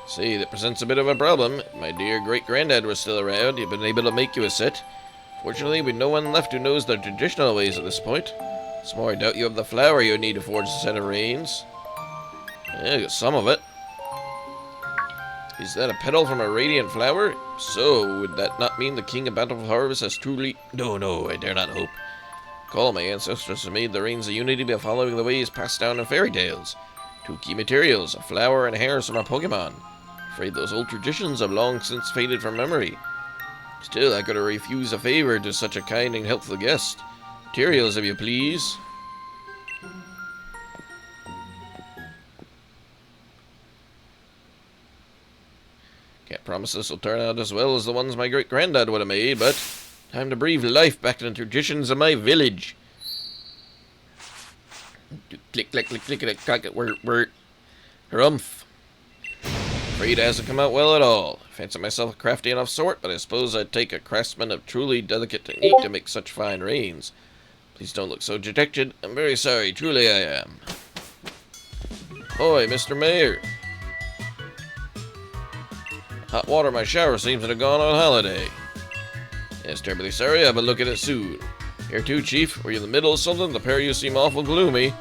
See, that presents a bit of a problem. If my dear great-granddad was still around, he'd been able to make you a set. Fortunately, we've no one left who knows the traditional ways at this point. It's more, I doubt you have the flower you would need to forge a set of reins. Yeah, I got some of it. Is that a petal from a radiant flower? So, would that not mean the King of Bountiful Harvest has truly... No, I dare not hope. Call my ancestors who made the reins of unity by following the ways passed down in fairy tales. Two key materials, a flower and hairs from a Pokemon. Afraid those old traditions have long since faded from memory. Still, I could refuse a favor to such a kind and helpful guest. Materials, if you please. Can't promise this will turn out as well as the ones my great-granddad would have made, but time to breathe life back to the traditions of my village. Click, click, click, click, click, click, word. Harumph. Afraid it hasn't come out well at all. I fancy myself a crafty enough sort, but I suppose I'd take a craftsman of truly delicate technique to make such fine reins. Please don't look so dejected. I'm very sorry, truly I am. Oi, Mr. Mayor. Hot water in my shower seems to have gone on holiday. Yes, terribly sorry, I've been looking at it soon. Here too, Chief. Were you in the middle of something? The pair of you seem awful gloomy.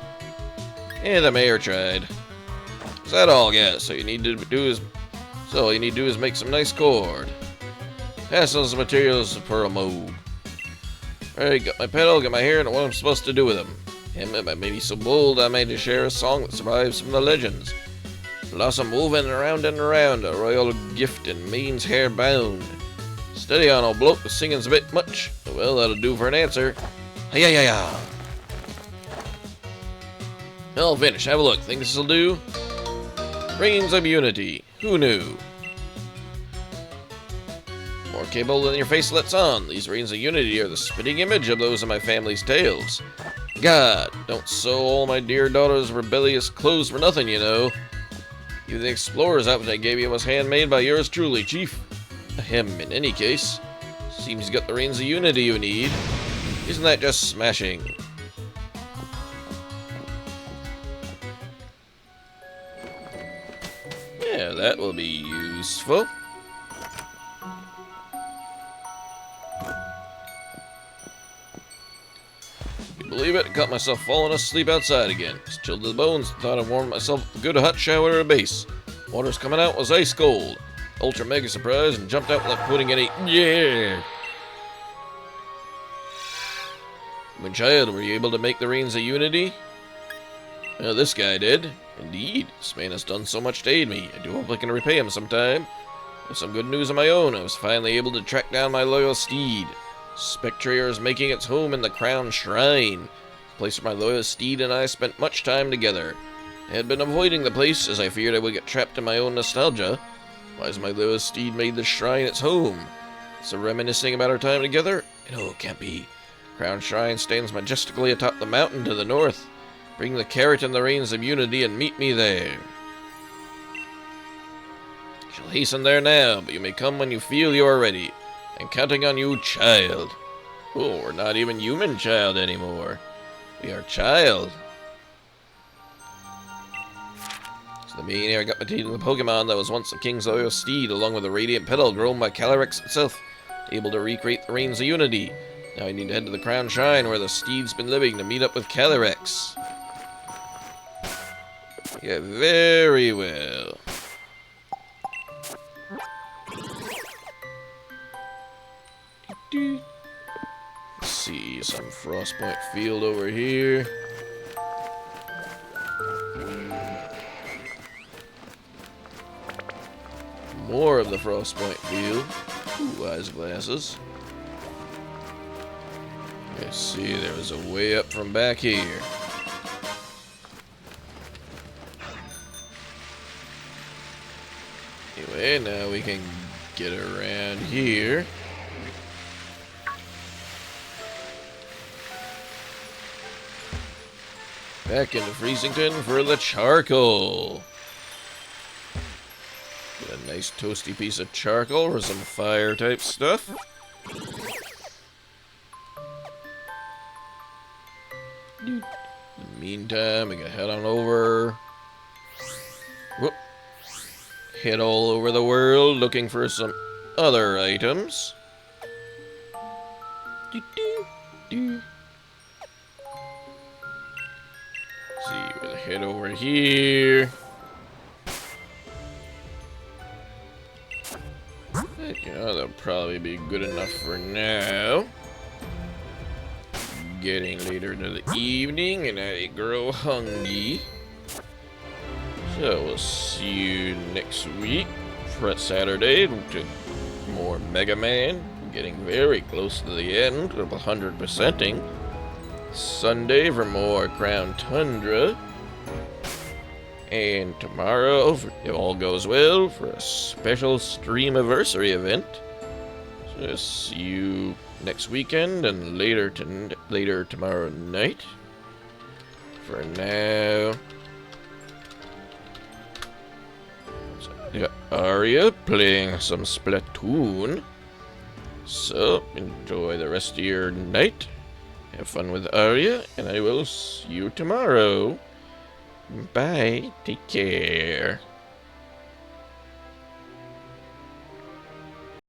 Yeah, the mayor tried. Is that all? Yeah, so all you need to do is make some nice cord. Pass those materials for a mow. Alright, got my petal, got my hair, and what I'm supposed to do with them. And I may be so bold I may just share a song that survives from the legends. Blossom moving around and around, a royal gift in mane's hair bound. Steady on, old bloke, the singing's a bit much. Well, that'll do for an answer. Hi-ya-ya-ya. All finished, have a look. Think this'll do? Reins of Unity. Who knew? More capable than your face lets on. These Reins of Unity are the spitting image of those of my family's tales. God, don't sew all my dear daughter's rebellious clothes for nothing, you know. Even the explorer's outfit I gave you was handmade by yours truly, Chief. Ahem, in any case. Seems you got the Reins of Unity you need. Isn't that just smashing? Yeah, that will be useful. You believe it? I caught myself falling asleep outside again. It's chilled to the bones. Thought I'd warm myself a good hot shower at a base. Water's coming out was ice cold. Ultra mega surprised and jumped out like putting any. Yeah! When child, were you able to make the Reigns of Unity? Well, this guy did. Indeed, this man has done so much to aid me. I do hope I can repay him sometime. With some good news of my own, I was finally able to track down my loyal steed. Spectrier is making its home in the Crown Shrine, a place where my loyal steed and I spent much time together. I had been avoiding the place as I feared I would get trapped in my own nostalgia. Why has my loyal steed made the shrine its home? So reminiscing about our time together? No, it can't be. Crown Shrine stands majestically atop the mountain to the north. Bring the carrot and the Reigns of Unity and meet me there. I shall hasten there now, but you may come when you feel you are ready. I'm counting on you, child. Oh, we're not even human child anymore. We are child. So the main I got my teeth in the Pokemon that was once the King's loyal steed, along with a radiant petal grown by Calyrex itself, able to recreate the Reigns of Unity. Now I need to head to the Crown Shrine where the steed's been living to meet up with Calyrex. Yeah, very well. Let's see, some Frostpoint Field over here. More of the Frostpoint Field. Ooh, eyes glasses. Let's see, there was a way up from back here. Anyway, now we can get around here. Back into Freezington for the charcoal. Get a nice toasty piece of charcoal for some fire type stuff. In the meantime, we gotta head on over. Whoop. Head all over the world looking for some other items. See, we'll head over here. Yeah, that'll probably be good enough for now. Getting later into the evening and I grow hungry. So we'll see you next week for Saturday to more Mega Man. Getting very close to the end of 100%ing. Sunday for more Crown Tundra. And tomorrow, if all goes well, for a special stream-anniversary event. So see you next weekend and later tomorrow night. For now, we got Arya playing some Splatoon. So enjoy the rest of your night. Have fun with Arya, and I will see you tomorrow. Bye. Take care.